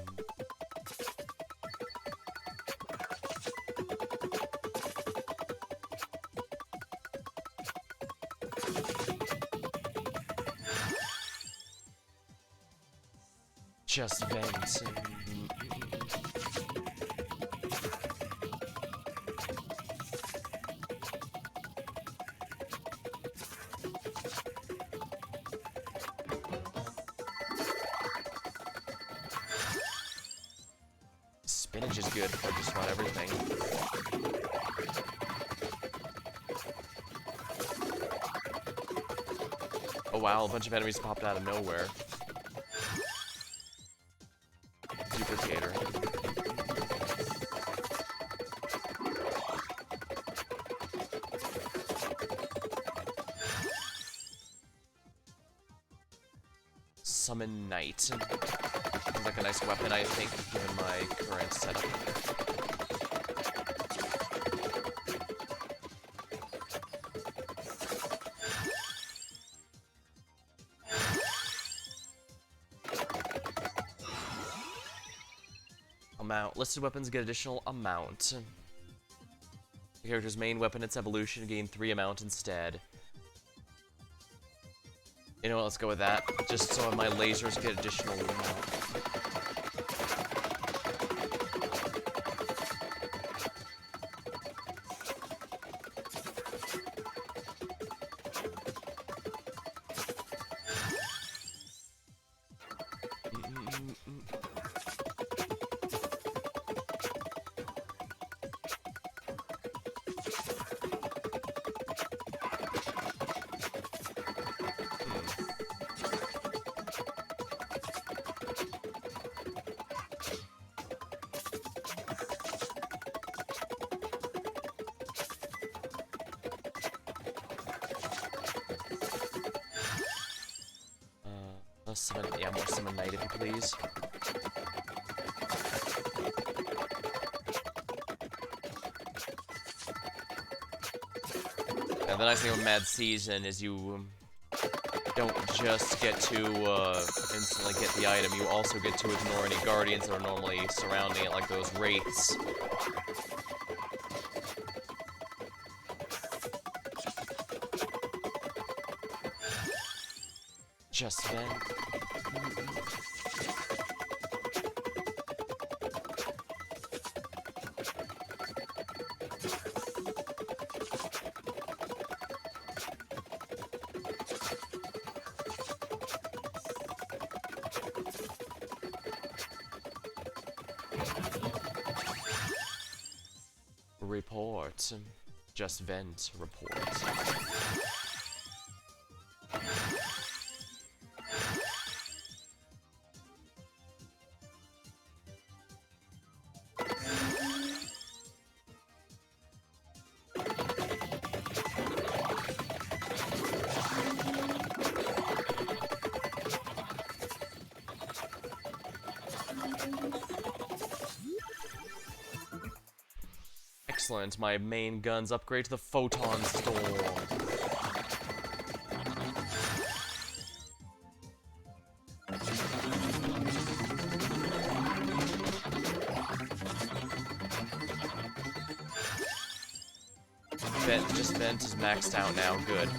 Just vent. Spinach is good for just about everything. Oh wow, a bunch of enemies popped out of nowhere. Duplicator. Summon Knight. Sounds like a nice weapon, I think, given my current setup. Amount. Listed weapons get additional amount. The character's main weapon, its evolution, gain 3 amount instead. You know what, let's go with that. Just so my lasers get additional amount. More Summon Knight if you please. And the nice thing with Mad Season is you don't just get to instantly get the item, you also get to ignore any guardians that are normally surrounding it, like those wraiths. Just then. Report. Just vent. Report. Excellent, my main guns upgrade to the Photon Storm. Vent is maxed out now, good.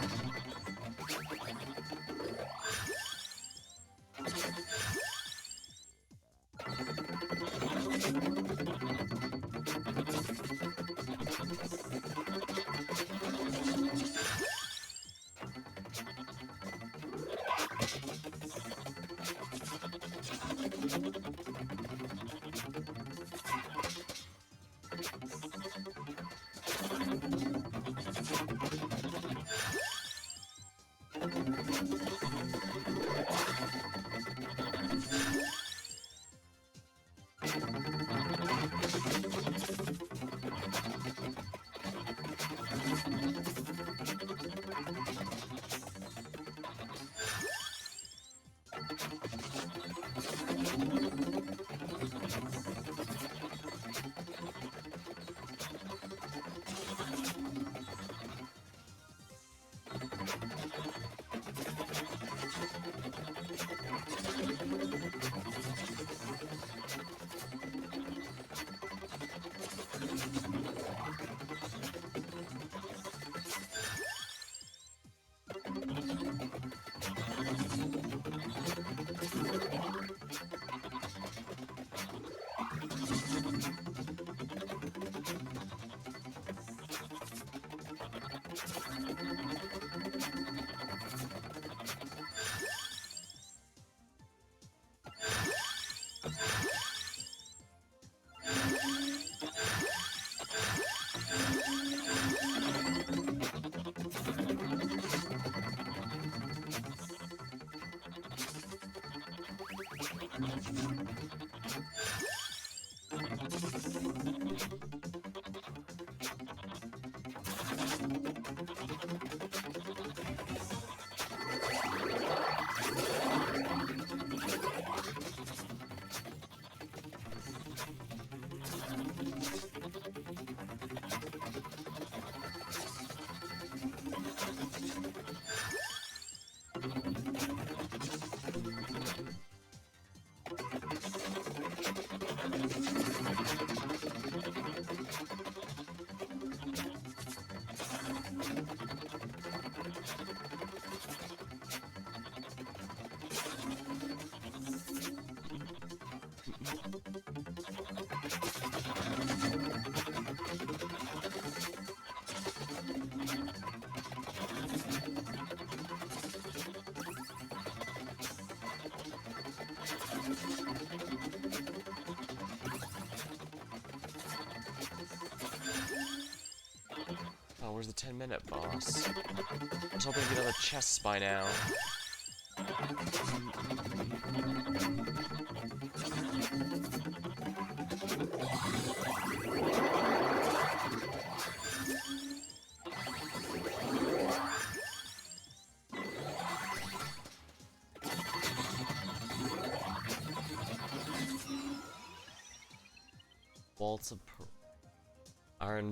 where's the 10-minute boss? I was hoping to get other chests by now. Waltz of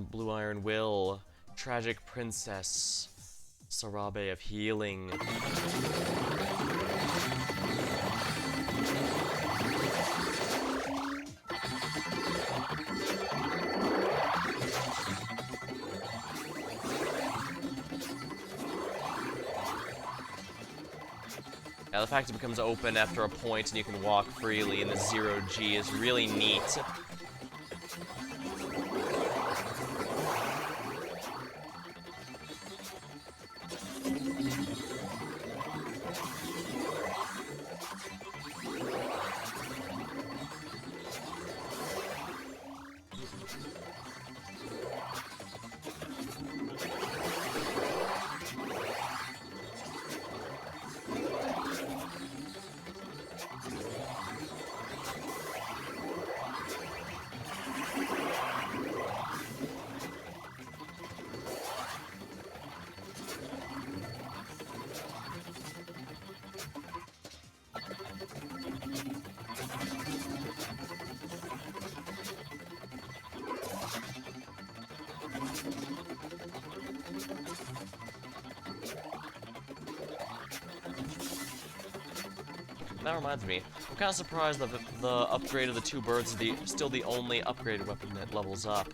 Blue Iron Will, Tragic Princess, Sarabe of Healing. Now the fact it becomes open after a point and you can walk freely in the 0G is really neat. That reminds me, I'm kind of surprised that the upgrade of the two birds is still the only upgraded weapon that levels up.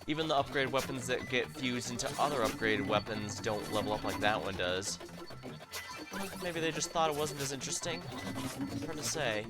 Even the upgraded weapons that get fused into other upgraded weapons don't level up like that one does. Maybe they just thought it wasn't as interesting? Hard to say.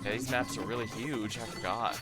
Yeah, these maps are really huge, I forgot.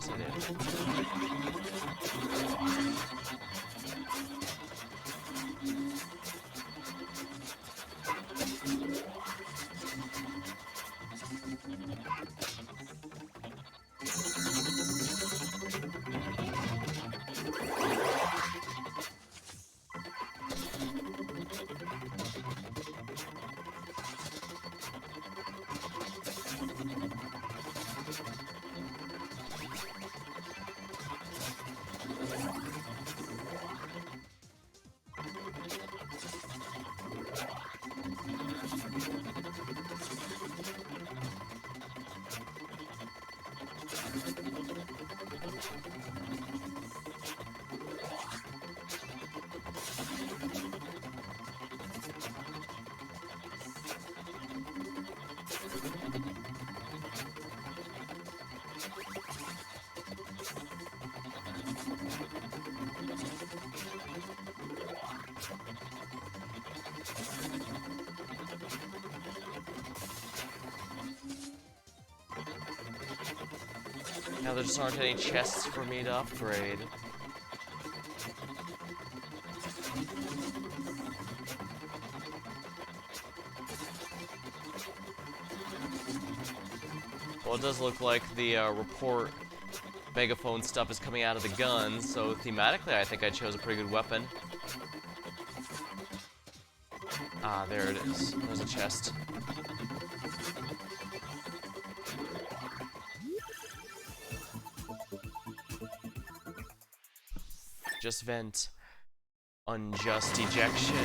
Yes, I did. Now there just aren't any chests for me to upgrade. Well, it does look like the report megaphone stuff is coming out of the guns, so thematically I think I chose a pretty good weapon. Ah, there it is. There's a chest. Just vent. Unjust ejection.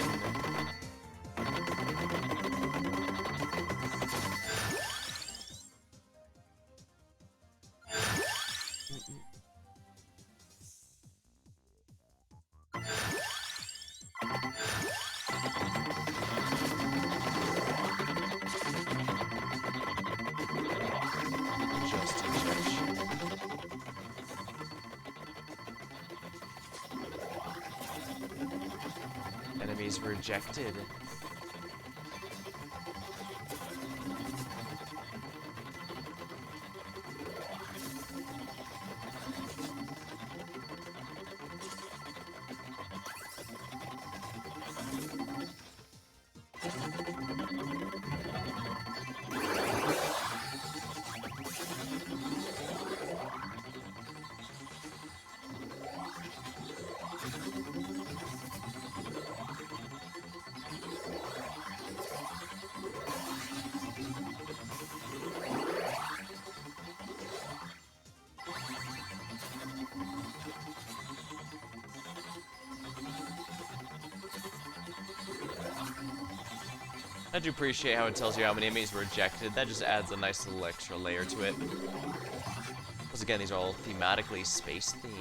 Unjust ejection. Enemies rejected. I do appreciate how it tells you how many enemies were ejected. That just adds a nice little extra layer to it. Because again, these are all thematically space-themed.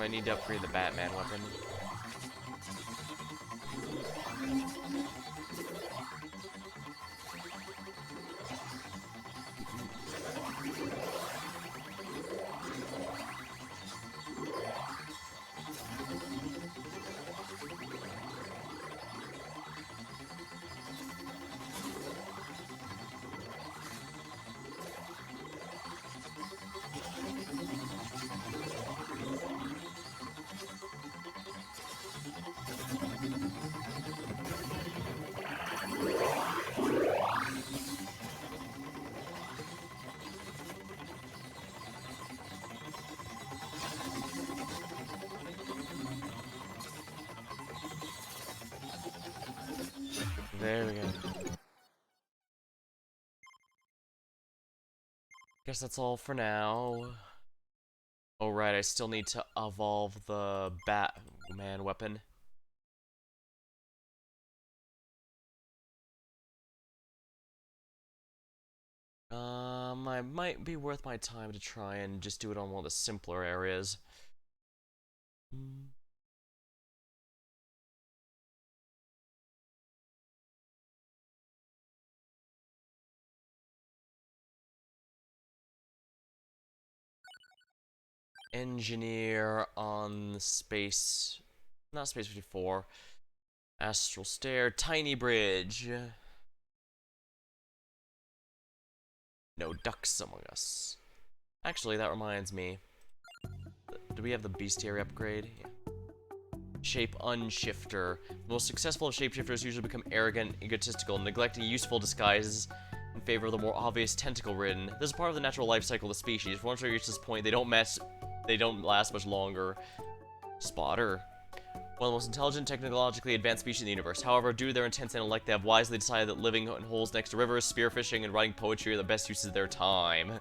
I need to upgrade the Batman weapon. There we go. Guess that's all for now. Oh right, I still need to evolve the Batman weapon. I might be worth my time to try and just do it on one of the simpler areas. Engineer on space... Not Space 54. Astral Stair, Tiny Bridge. No ducks among us. Actually, that reminds me. Do we have the bestiary upgrade? Yeah. Shape Unshifter. The most successful of shapeshifters usually become arrogant, egotistical, neglecting useful disguises in favor of the more obvious tentacle-ridden. This is part of the natural life cycle of the species. Once they reach this point, they don't last much longer. Spotter. One of the most intelligent, technologically advanced species in the universe. However, due to their intense intellect, they have wisely decided that living in holes next to rivers, spearfishing, and writing poetry are the best uses of their time.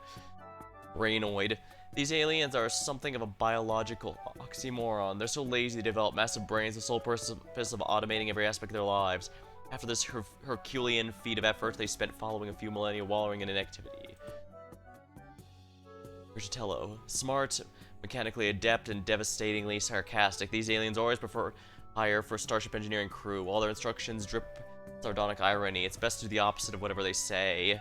Brainoid. These aliens are something of a biological oxymoron. They're so lazy they develop massive brains, the sole purpose of automating every aspect of their lives. After this Herculean feat of effort, they spent following a few millennia wallowing in inactivity. Rigitello. Smart, mechanically adept, and devastatingly sarcastic. These aliens always prefer hire for Starship Engineering crew. All their instructions drip sardonic irony. It's best to do the opposite of whatever they say.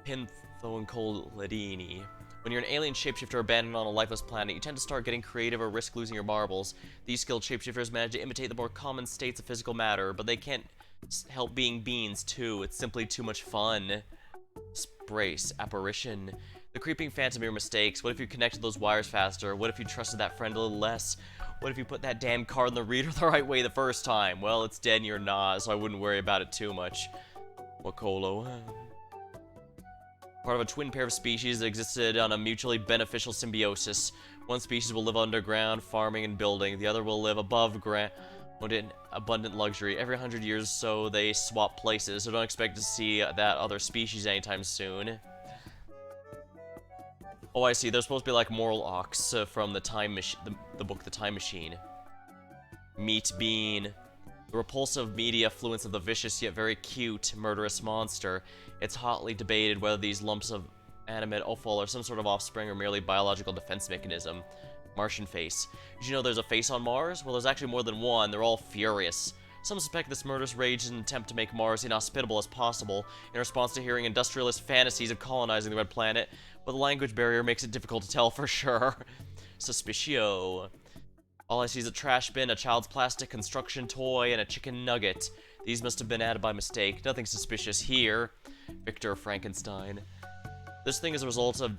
Pinthoencoledini. When you're an alien shapeshifter abandoned on a lifeless planet, you tend to start getting creative or risk losing your marbles. These skilled shapeshifters manage to imitate the more common states of physical matter, but they can't help being beings too. It's simply too much fun. Brace. Apparition. The creeping phantom of your mistakes. What if you connected those wires faster? What if you trusted that friend a little less? What if you put that damn card in the reader the right way the first time? Well, it's dead and you're not, so I wouldn't worry about it too much. Wakolo. Part of a twin pair of species that existed on a mutually beneficial symbiosis. One species will live underground, farming and building. The other will live above ground in abundant luxury. Every 100 years or so, they swap places, so don't expect to see that other species anytime soon. Oh, I see. They're supposed to be like moral ox from the Time Machine, the book The Time Machine. Meat Bean. The repulsive meaty affluence of the vicious yet very cute, murderous monster. It's hotly debated whether these lumps of animate offal are some sort of offspring or merely biological defense mechanism. Martian face. Did you know there's a face on Mars? Well, there's actually more than one. They're all furious. Some suspect this murderous rage is an attempt to make Mars inhospitable as possible in response to hearing industrialist fantasies of colonizing the red planet, but the language barrier makes it difficult to tell for sure. Suspicio. All I see is a trash bin, a child's plastic construction toy, and a chicken nugget. These must have been added by mistake. Nothing suspicious here. Victor Frankenstein. This thing is a result of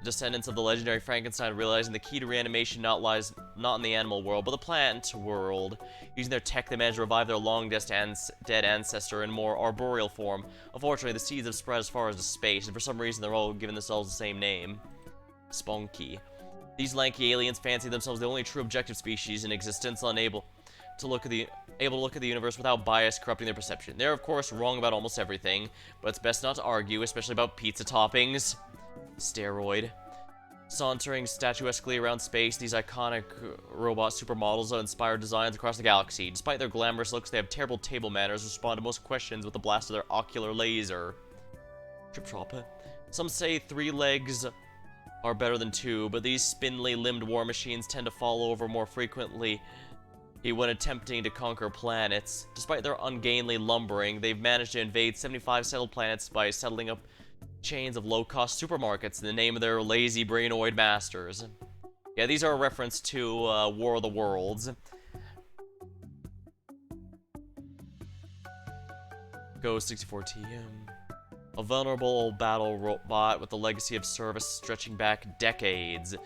descendants of the legendary Frankenstein realizing the key to reanimation lies not in the animal world, but the plant world. Using their tech, they managed to revive their long-dead ancestor in more arboreal form. Unfortunately, the seeds have spread as far as space, and for some reason they're all giving themselves the same name. Spunky. These lanky aliens fancy themselves the only true objective species in existence, able to look at the universe without bias corrupting their perception. They're of course wrong about almost everything, but it's best not to argue, especially about pizza toppings. Steroid. Sauntering statuesquely around space, these iconic robot supermodels have inspired designs across the galaxy. Despite their glamorous looks, they have terrible table manners, respond to most questions with a blast of their ocular laser. Trip Trop. Some say 3 legs are better than 2, but these spindly limbed war machines tend to fall over more frequently when attempting to conquer planets. Despite their ungainly lumbering, they've managed to invade 75 settled planets by settling up chains of low-cost supermarkets in the name of their lazy brainoid masters. Yeah, these are a reference to War of the Worlds. Go 64TM. A vulnerable battle robot with a legacy of service stretching back decades.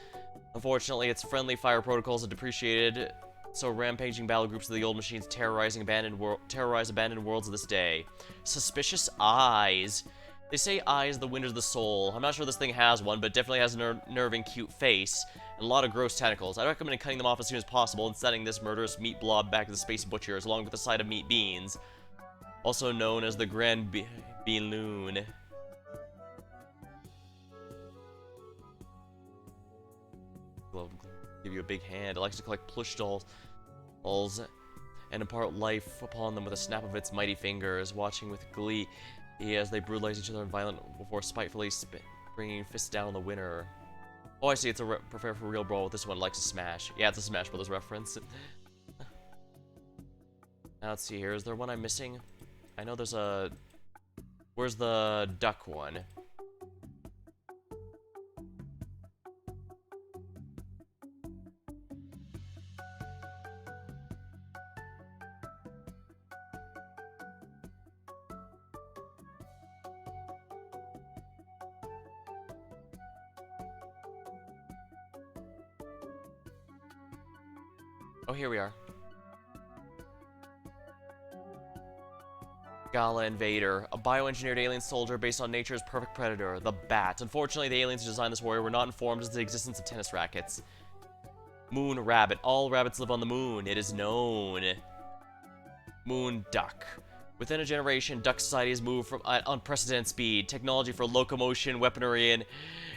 Unfortunately, its friendly fire protocols have depreciated, so rampaging battle groups of the old machines terrorize abandoned worlds of this day. Suspicious eyes. They say eyes are the windows of the soul. I'm not sure this thing has one, but it definitely has a nerving, cute face and a lot of gross tentacles. I recommend cutting them off as soon as possible and sending this murderous meat blob back to the space butchers, along with a side of meat beans. Also known as the Grand Balloon. Give you a big hand. It likes to collect plush dolls and impart life upon them with a snap of its mighty fingers, watching with glee as they brutalize each other in violent before spitefully bringing fists down on the winner. Oh, I see. It's a prepare for real brawl with this one. Likes to smash. Yeah, it's a Smash Brothers reference. Now let's see here. Is there one I'm missing? I know there's a... Where's the duck one? Oh, here we are. Gala Invader, a bioengineered alien soldier based on nature's perfect predator, the Bat. Unfortunately, the aliens who designed this warrior were not informed of the existence of tennis rackets. Moon Rabbit. All rabbits live on the moon. It is known. Moon Duck. Within a generation, duck society has moved from at unprecedented speed. Technology for locomotion, weaponry, and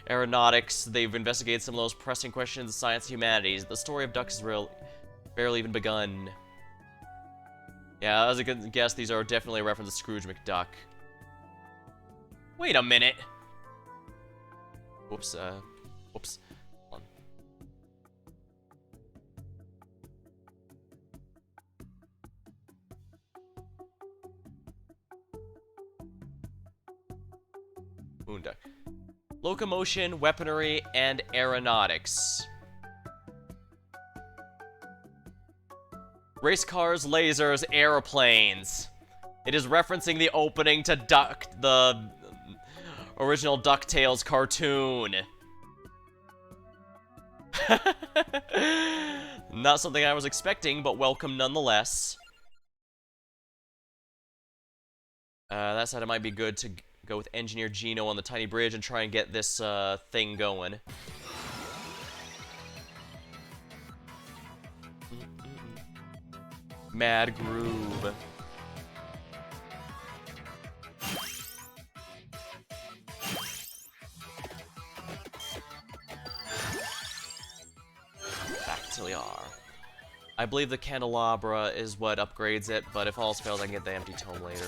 aeronautics. They've investigated some of those pressing questions of science and humanities. The story of ducks is barely even begun. Yeah, as I could guess, these are definitely a reference to Scrooge McDuck. Wait a minute! Whoops, whoops. Hold on. Moonduck. Locomotion, weaponry, and aeronautics. Race cars, lasers, airplanes. It is referencing the opening to the original DuckTales cartoon. Not something I was expecting, but welcome nonetheless. That said, it might be good to go with Engineer Gino on the tiny bridge and try and get this thing going. Mad Groove. Bactiliar. I believe the candelabra is what upgrades it, but if all else fails, I can get the empty tome later.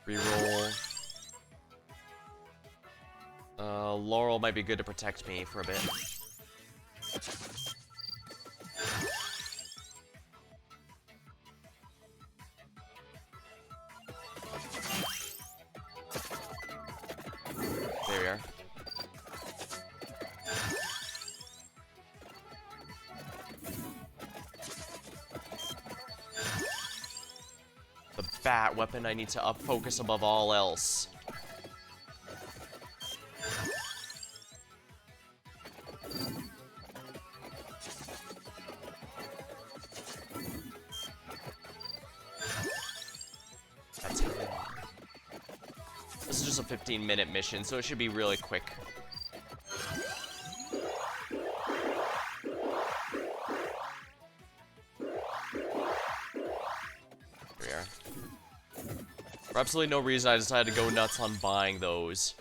Reroll. Laurel might be good to protect me for a bit. There we are. The bat weapon I need to up focus above all else. This is just a 15-minute mission, so it should be really quick. Here we are. For absolutely no reason, I decided to go nuts on buying those.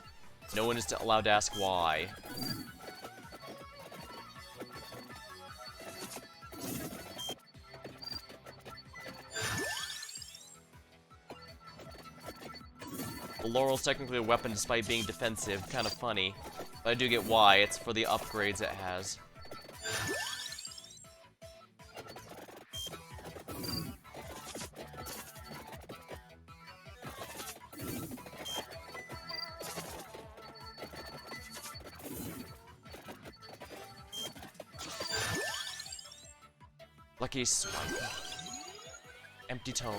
No one is allowed to ask why. The Laurel's technically a weapon despite being defensive, kind of funny. But I do get why, it's for the upgrades it has. Lucky Swipe. Empty tome.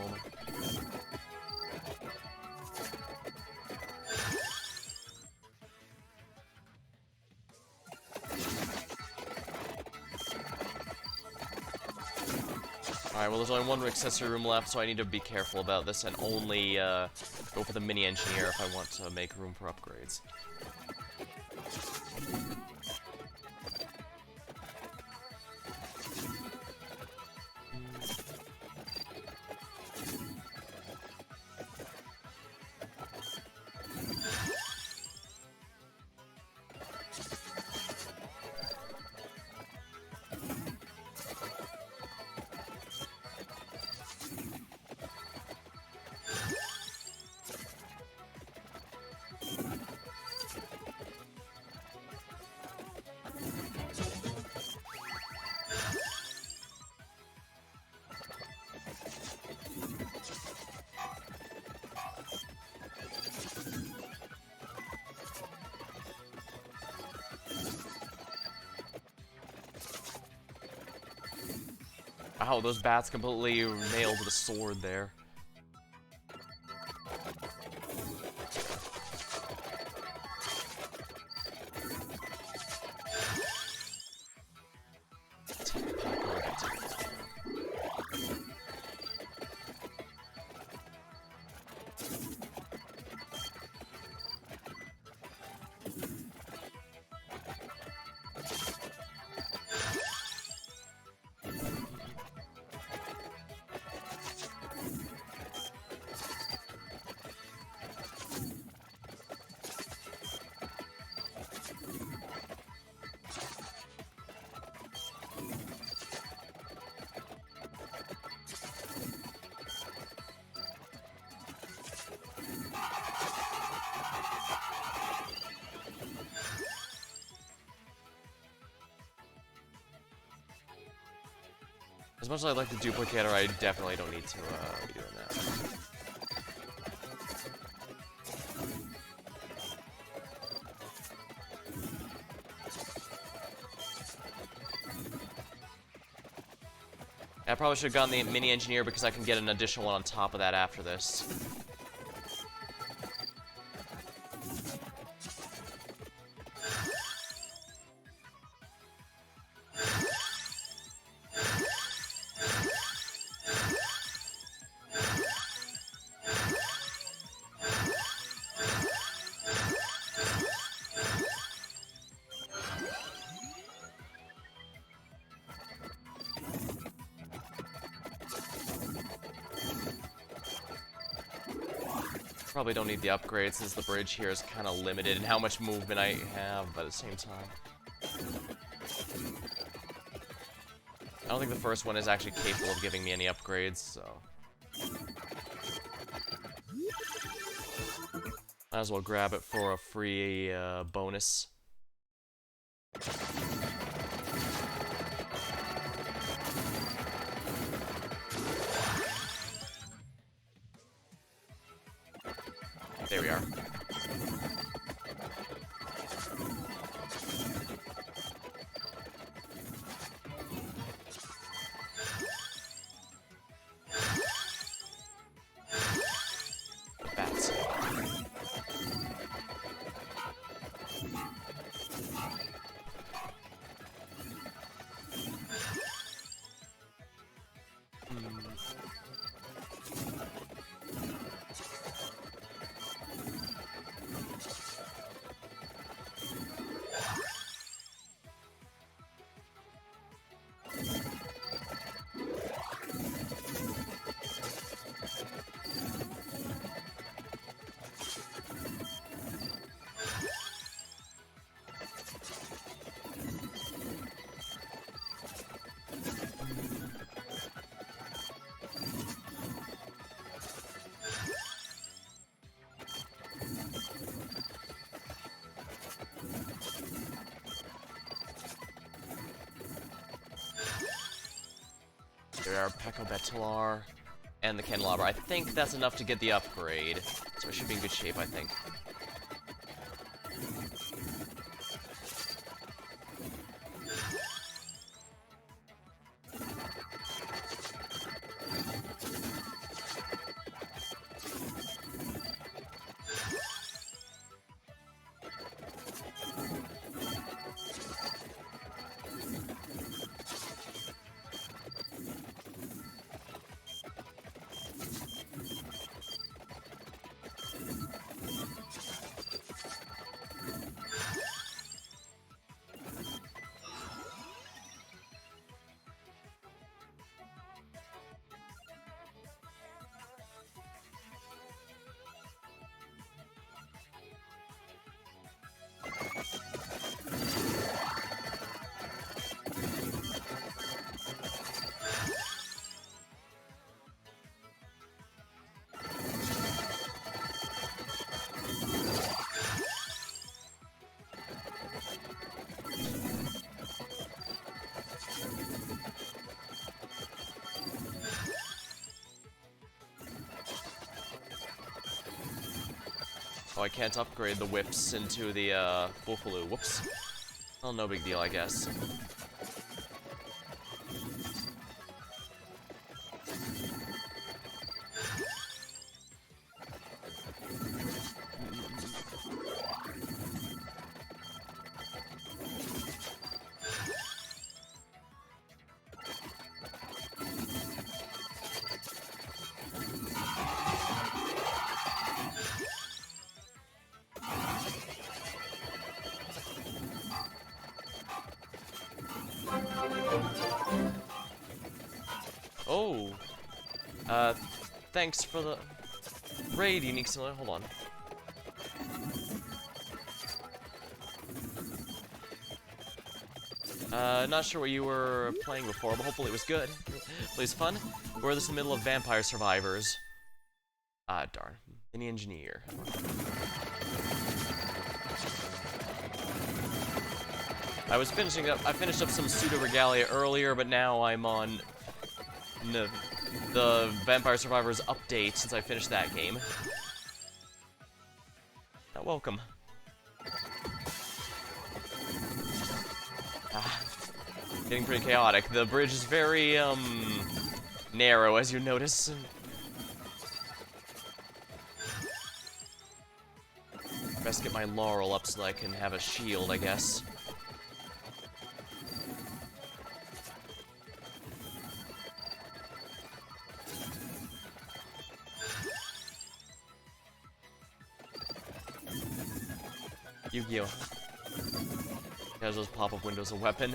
Alright, well there's only one accessory room left, so I need to be careful about this and only go for the mini engineer if I want to make room for upgrades. Wow, those bats completely nailed the sword there. As much as I'd like the duplicator, I definitely don't need to be doing that. I probably should have gotten the mini engineer because I can get an additional one on top of that after this. Probably don't need the upgrade since the bridge here is kind of limited in how much movement I have, but at the same time. I don't think the first one is actually capable of giving me any upgrades, so... Might as well grab it for a free bonus. There we are. Bats. There are Pacobetilar and the Candelabra. I think that's enough to get the upgrade, so I should be in good shape, I think. Oh, I can't upgrade the whips into the Buffalu. Whoops. Well, no big deal, I guess. Uh, thanks for the raid, Unique Simulator. Hold on. Not sure what you were playing before, but hopefully it was good. Plays fun. We're just in the middle of Vampire Survivors. Ah, darn. Mini Engineer. I finished up some Pseudo Regalia earlier, but now I'm on the Vampire Survivors update since I finished that game. Welcome. Getting pretty chaotic. The bridge is very, narrow, as you notice. Best get my Laurel up so I can have a shield, I guess. Yu-Gi-Oh! Has those pop-up windows a weapon?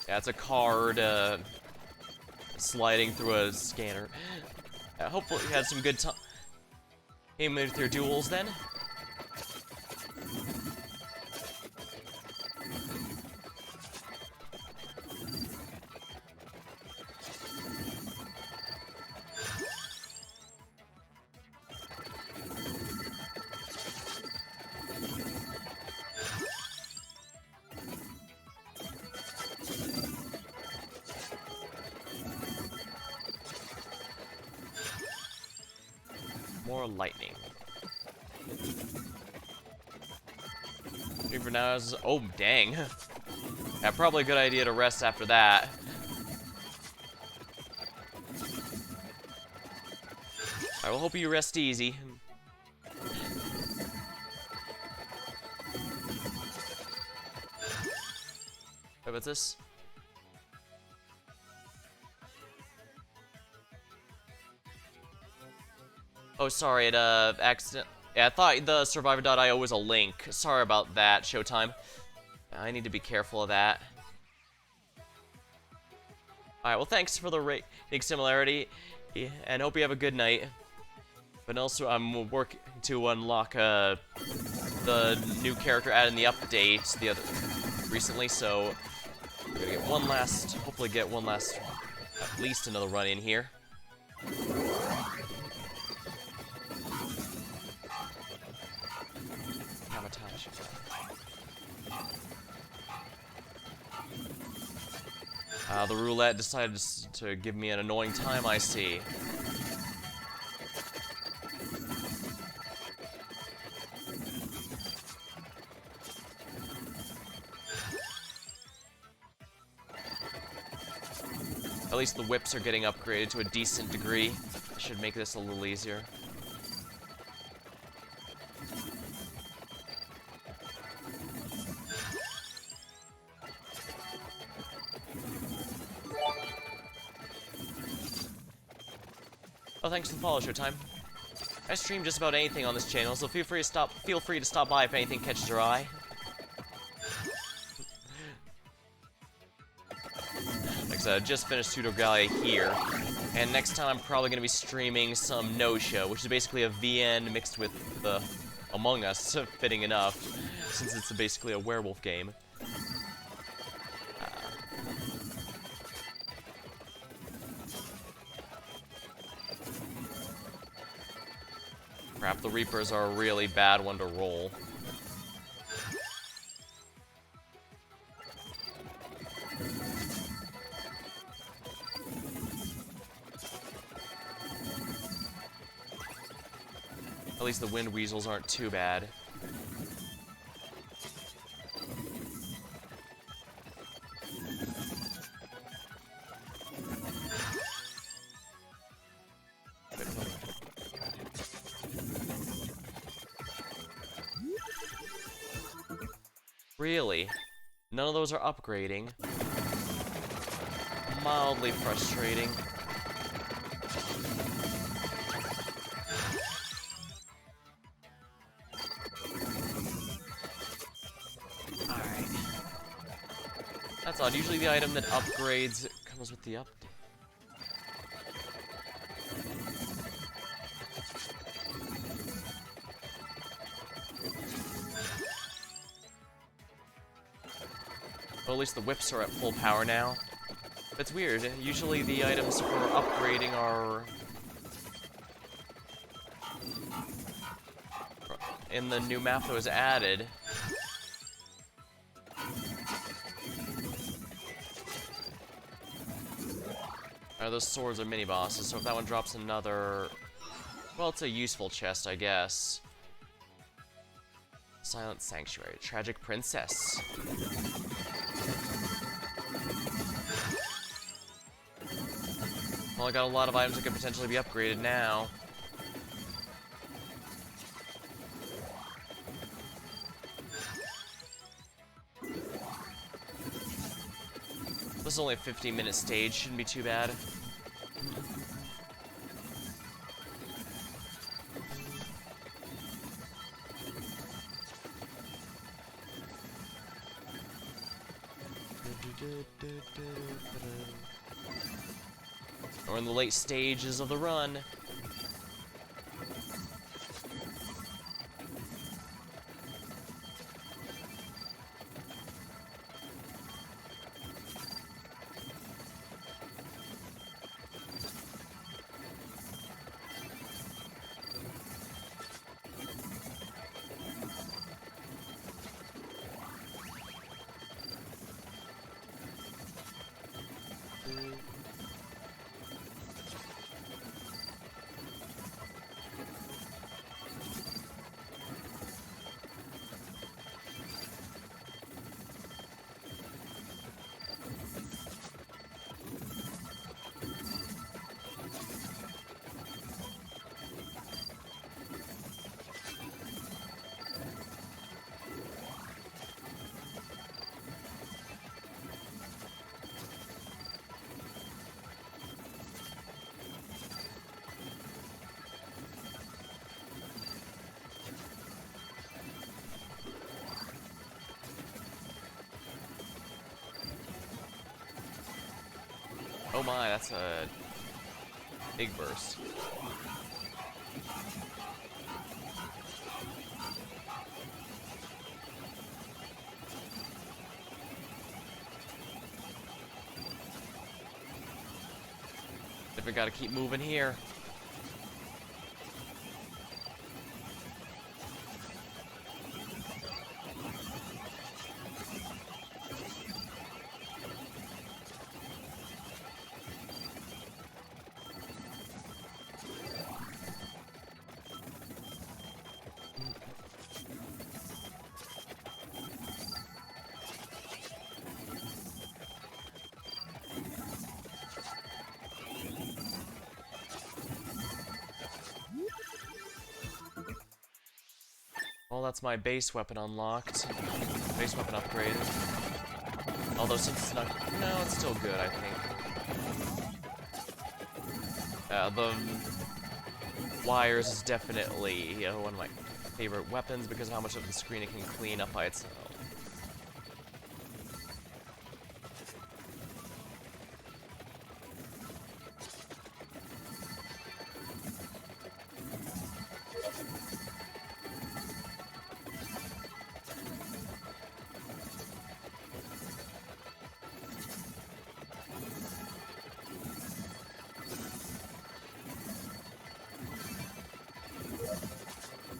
Yeah, it's a card, sliding through a scanner. Hopefully you had some good time. Hey, moved through duels then? More lightning. For now is oh dang. Yeah, probably a good idea to rest after that. I will hope you rest easy. How about this? Oh, sorry, it, accident. Yeah, I thought the Survivor.io was a link. Sorry about that, Showtime. I need to be careful of that. Alright, well, thanks for the rating similarity, and hope you have a good night. But also, I'm working to unlock, the new character added in the update recently, so I'm gonna get one last, hopefully get one last, at least another run in here. The roulette decided to give me an annoying time, I see. At least the whips are getting upgraded to a decent degree. Should make this a little easier. Oh, thanks for the follow, Showtime. I stream just about anything on this channel, so feel free to stop by if anything catches your eye. Like I said, I just finished Pseudo Regalia here, and next time I'm probably going to be streaming some No-Show, which is basically a VN mixed with the Among Us, fitting enough, since it's basically a werewolf game. Crap, the Reapers are a really bad one to roll. At least the Wind Weasels aren't too bad. Really? None of those are upgrading. Mildly frustrating. That's odd. Usually the item that upgrades comes with the update. Well, at least the whips are at full power now. It's weird. Usually the items for upgrading are in the new map that was added. Those swords are mini-bosses, so if that one drops another... Well, it's a useful chest, I guess. Silent Sanctuary. Tragic Princess. Well, I got a lot of items that could potentially be upgraded now. This is only a 15-minute stage, shouldn't be too bad. We're in the late stages of the run. Oh my, that's a big burst. We gotta keep moving here. Well, that's my base weapon unlocked. Base weapon upgrade. Although since it's not... No, it's still good, I think. The wires is definitely one of my favorite weapons because of how much of the screen it can clean up by itself.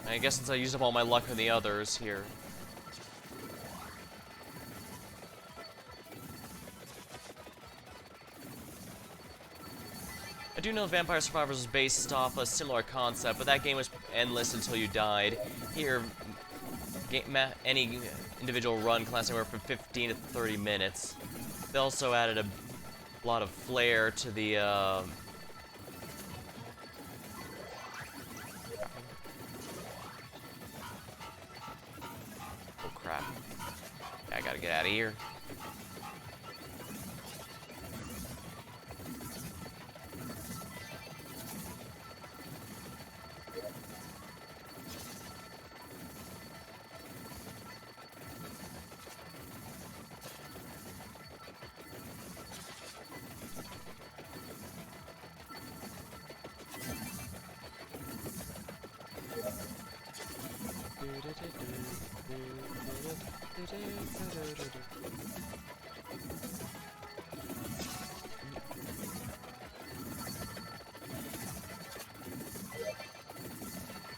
I guess since I used up all my luck on the others here. I do know Vampire Survivors was based off a similar concept, but that game was endless until you died. Here, any individual run can last anywhere from 15 to 30 minutes. They also added a lot of flair to the, I gotta get out of here.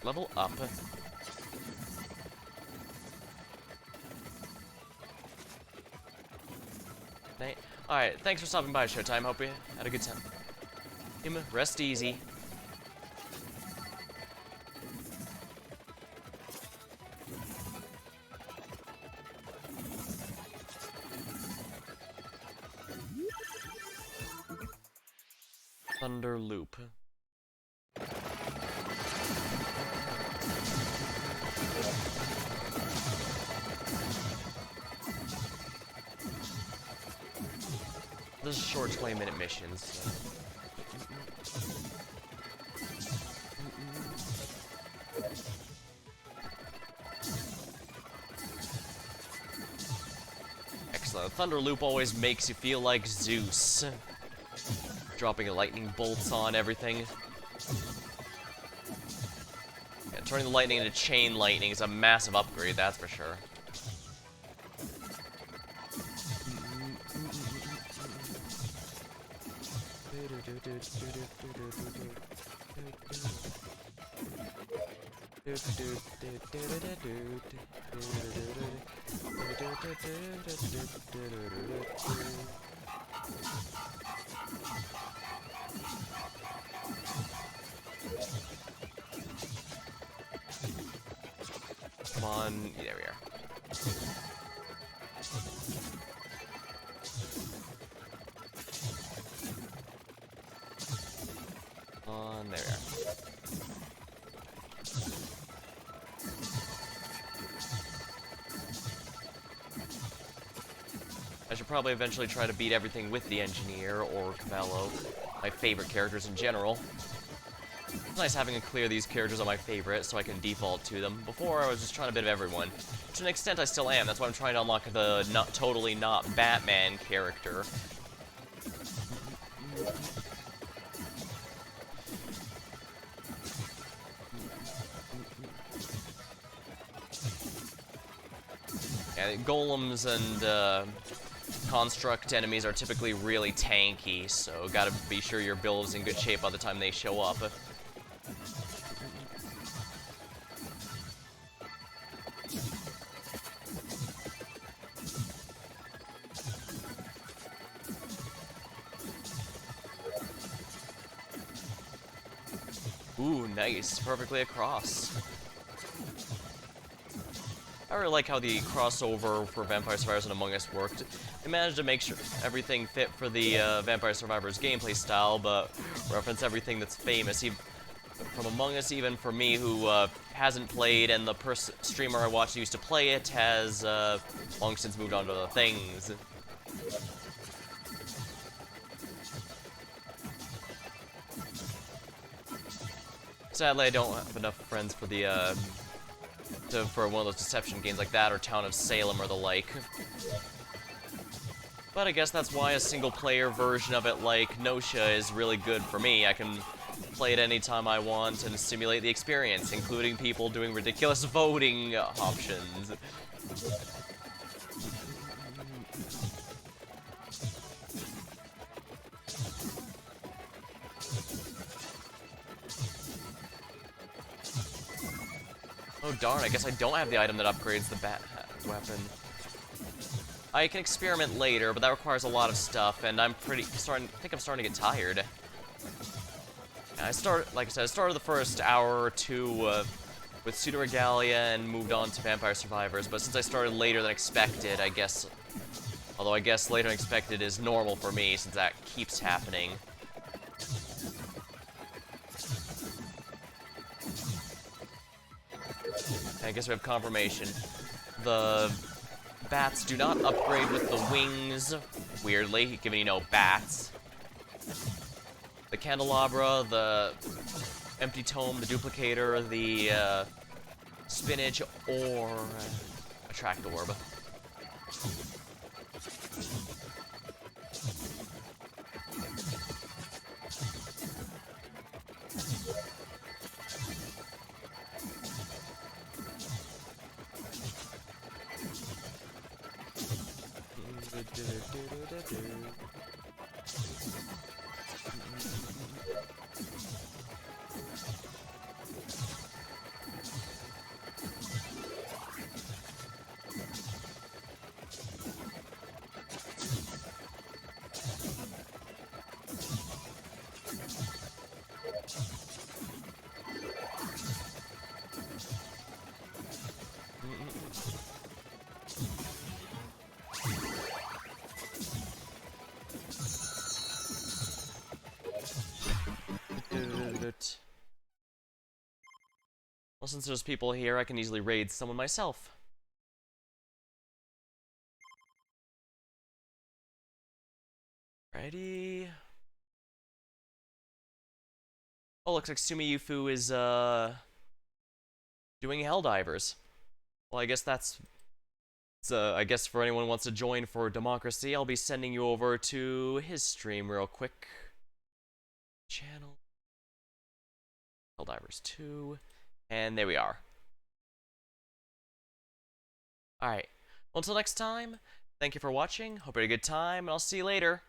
Level up. Alright, thanks for stopping by, Showtime. Hope you had a good time. Rest easy. Thunder Loop. This is short 20-minute missions. So. Excellent. Thunder Loop always makes you feel like Zeus. Dropping lightning bolts on everything. Yeah, turning the lightning into chain lightning is a massive upgrade, that's for sure. Come on, there we are. There we are. I should probably eventually try to beat everything with the Engineer or Camello, my favorite characters in general. It's nice having to clear these characters on my favorite so I can default to them. Before, I was just trying a bit of everyone. To an extent, I still am. That's why I'm trying to unlock the totally not Batman character. Yeah, golems and construct enemies are typically really tanky, so gotta be sure your build is in good shape by the time they show up. Ooh, nice. Perfectly across. I really like how the crossover for Vampire Survivors and Among Us worked. They managed to make sure everything fit for the Vampire Survivors gameplay style, but reference everything that's famous. From Among Us, even for me, who hasn't played, and the streamer I watched who used to play it has long since moved on to other things. Sadly, I don't have enough friends for the for one of those deception games like that, or Town of Salem, or the like. But I guess that's why a single-player version of it like Notia is really good for me. I can play it anytime I want and simulate the experience, including people doing ridiculous voting options. Oh darn, I guess I don't have the item that upgrades the bat weapon. I can experiment later, but that requires a lot of stuff, and I think I'm starting to get tired. And like I said, I started the first hour or two with Pseudo Regalia and moved on to Vampire Survivors, but since I started later than expected, I guess... Although I guess later than expected is normal for me, since that keeps happening. I guess we have confirmation. The bats do not upgrade with the wings, weirdly, given you know bats. The candelabra, the empty tome, the duplicator, the spinach, or a tracked orb. Well, since there's people here, I can easily raid someone myself. Ready? Oh, looks like Sumiyufu is, doing Helldivers. Well, I guess that's... I guess for anyone who wants to join for Democracy, I'll be sending you over to his stream real quick. Channel. Helldivers 2. And there we are. Alright. Well, until next time, thank you for watching, hope you had a good time, and I'll see you later.